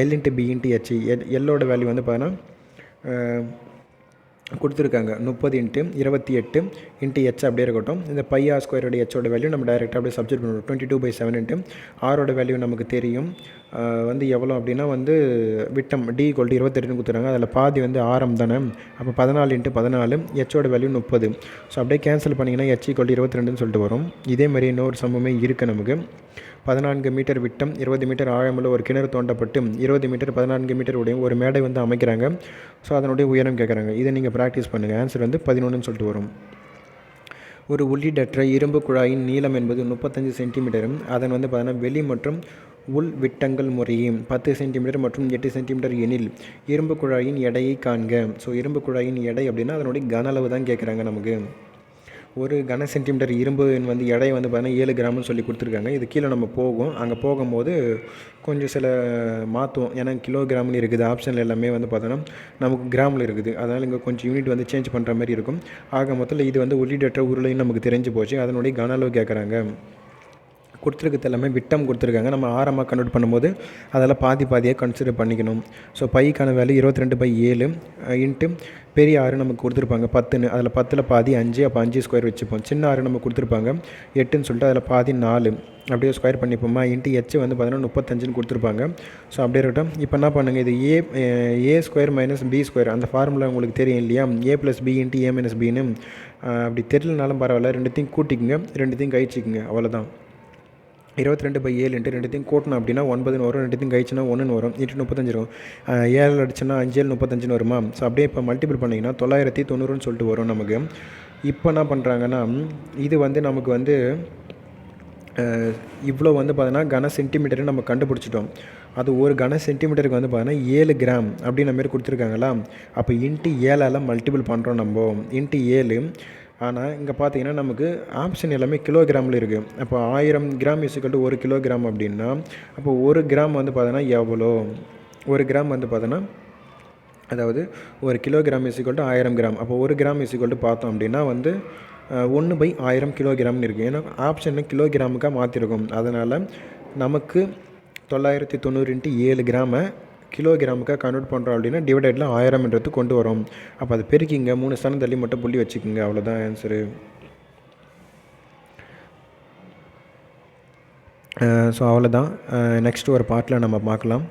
L × B × H. எல்லோட வேல்யூ வந்து பார்த்தீங்கன்னா கொடுத்துருக்காங்க 30 × 28 × H அப்படியே இருக்கட்டும். இந்த πr² Hோட வேல்யூ நம்ம டைரெக்டாக அப்படியே சப்ஸ்டியூட் பண்ணுவோம். 22/7 Rோட வேல்யூ நமக்கு தெரியும். வந்து எவ்வளோ அப்படின்னா வந்து விட்டம் D = 28ன்னு கொடுத்துறாங்க. அதில் பாதி வந்து ஆரம் தானே. அப்போ 14 × 14. Hோட வேல்யூ 30. ஸோ அப்படியே கேன்சல் பண்ணிங்கன்னா H = 22ன்னு சொல்லிட்டு வரும். இதே மாதிரி இன்னொரு சமமே இருக்குது நமக்கு. 14 மீட்டர் விட்டம் 20 மீட்டர் ஆழமுள்ள ஒரு கிணறு தோண்டப்பட்டு 20 மீட்டர் 14 மீட்டர் உடைய ஒரு மேடை வந்து அமைக்கிறாங்க. ஸோ அதனுடைய உயரம் கேட்குறாங்க. இதை நீங்கள் ப்ராக்டிஸ் பண்ணுங்கள். ஆன்சர் வந்து 11ன்னு சொல்லிட்டு வரும். ஒரு உள்ளீடற்ற இரும்பு குழாயின் நீளம் என்பது 35 சென்டிமீட்டரும் அதன் வந்து பார்த்தீங்கன்னா வெளி மற்றும் உள் விட்டங்கள் முறையே 10 சென்டிமீட்டர் மற்றும் 8 சென்டிமீட்டர் எனில் இரும்பு குழாயின் எடையை காண்க. ஸோ இரும்பு குழாயின் எடை அப்படின்னா அதனுடைய கன அளவு தான் கேட்குறாங்க நமக்கு. ஒரு கன சென்டிமீட்டர் இரும்பு வந்து எடை வந்து பார்த்தீங்கன்னா 7 கிராம்னு சொல்லி கொடுத்துருக்காங்க. இது கீழே நம்ம போகும், அங்கே போகும்போது கொஞ்சம் சில மாற்றுவோம். ஏன்னா கிலோகிராம்னு இருக்குது, ஆப்ஷனில் எல்லாமே வந்து பார்த்தோன்னா நமக்கு கிராமில் இருக்குது. அதனால் இங்கே கொஞ்சம் யூனிட் வந்து சேஞ்ச் பண்ணுற மாதிரி இருக்கும். ஆக மொத்தத்தில் இது வந்து உள்ளீடற்ற உருளைன்னு நமக்கு தெரிஞ்சு போச்சு. அதனுடைய கன அளவு கேட்குறாங்க. கொடுத்துருக்கிறது எல்லாமே விட்டம் கொடுத்துருக்காங்க. நம்ம ஆரமாக கன்வெர்ட் பண்ணும்போது அதெல்லாம் பாதியாக கன்சிடர் பண்ணிக்கணும். ஸோ பைக்கான வேல்யூ 22/7 இன்ட்டு பெரிய ஆறு நமக்கு கொடுத்துருப்பாங்க 10ன்னு. அதில் 10ல் பாதி 5, அப்போ 5 ஸ்கொயர் வச்சுப்போம். சின்ன ஆறு நமக்கு கொடுத்துருப்பாங்க 8ன்னு சொல்லிட்டு அதில் பாதி 4 அப்படியே ஸ்கொயர் பண்ணிப்போமா. இன்ட்டு எச் வந்து பார்த்தீங்கன்னா 35ன்னு கொடுத்துருப்பாங்க. ஸோ அப்படியே இருக்கட்டும். இப்போ என்ன பண்ணுங்கள், இது ஏ ஸ்கொயர் மைனஸ் பி ஸ்கொயர் அந்த ஃபார்முலா உங்களுக்கு தெரியும் இல்லையா, A+B இன்ட்டு A - Bன்னு. அப்படி தெரியலனாலும் பரவாயில்ல, ரெண்டுத்தையும் கூட்டிக்குங்க, ரெண்டுத்தையும் கழிச்சிக்குங்க, அவ்வளோதான். 22/7 இன்ட்டு ரெண்டுத்தையும் கூட்டணும் அப்படின்னா 9ன்னு வரும், ரெண்டுத்தையும் கழிச்சுன்னா 1ன்னு வரும், இன்ட்டு 35 வரும். 7 அடிச்சுன்னா 5 7 35ன்னு வருமா. ஸோ அப்படியே இப்போ மல்டிபிள் பண்ணிங்கன்னா 990ன்னு சொல்லிட்டு வரும் நமக்கு. இப்போ என்ன பண்ணுறாங்கன்னா, இது வந்து நமக்கு வந்து இவ்வளோ வந்து பார்த்தீங்கன்னா கன சென்டிமீட்டர்னு நம்ம கண்டுபிடிச்சிட்டோம். அது ஒரு கன சென்டிமீட்டருக்கு வந்து பார்த்தீங்கன்னா 7 கிராம் அப்படின்ற மாரி கொடுத்துருக்காங்களா. அப்போ இன்ட்டு 7ஆல் மல்டிபிள் பண்ணுறோம் நம்ம, இன்ட்டு 7. ஆனால் இங்கே பார்த்தீங்கன்னா நமக்கு ஆப்ஷன் எல்லாமே கிலோகிராமில் இருக்குது. அப்போ 1000 கிராம் = 1 கிலோகிராம் அப்படின்னா, அப்போ 1 கிராம் வந்து பார்த்தோன்னா எவ்வளோ, 1 கிராம் வந்து பார்த்தோன்னா, அதாவது 1 கிலோகிராம் = 1000 கிராம். அப்போ 1 கிராம் பார்த்தோம் அப்படின்னா வந்து 1/1000 கிலோகிராம்னு இருக்குது. ஏன்னா ஆப்ஷனில் கிலோகிராமுக்காக மாற்றிருக்கும். அதனால் நமக்கு 990 × 7 கிராமை கிலோகிராமுக்காக கன்வெர்ட் பண்ணுறோம் அப்படின்னா டிவைடடில் 1000ன்றது கொண்டு வரும். அப்போ அது பெருக்கிங்க, 3 ஸ்தானம் தள்ளி மட்டும் புள்ளி வச்சுக்கோங்க, அவ்வளோதான் ஆன்சரு. ஸோ அவ்வளோதான். நெக்ஸ்ட் ஒரு பார்ட்டில் நம்ம பார்க்கலாம்.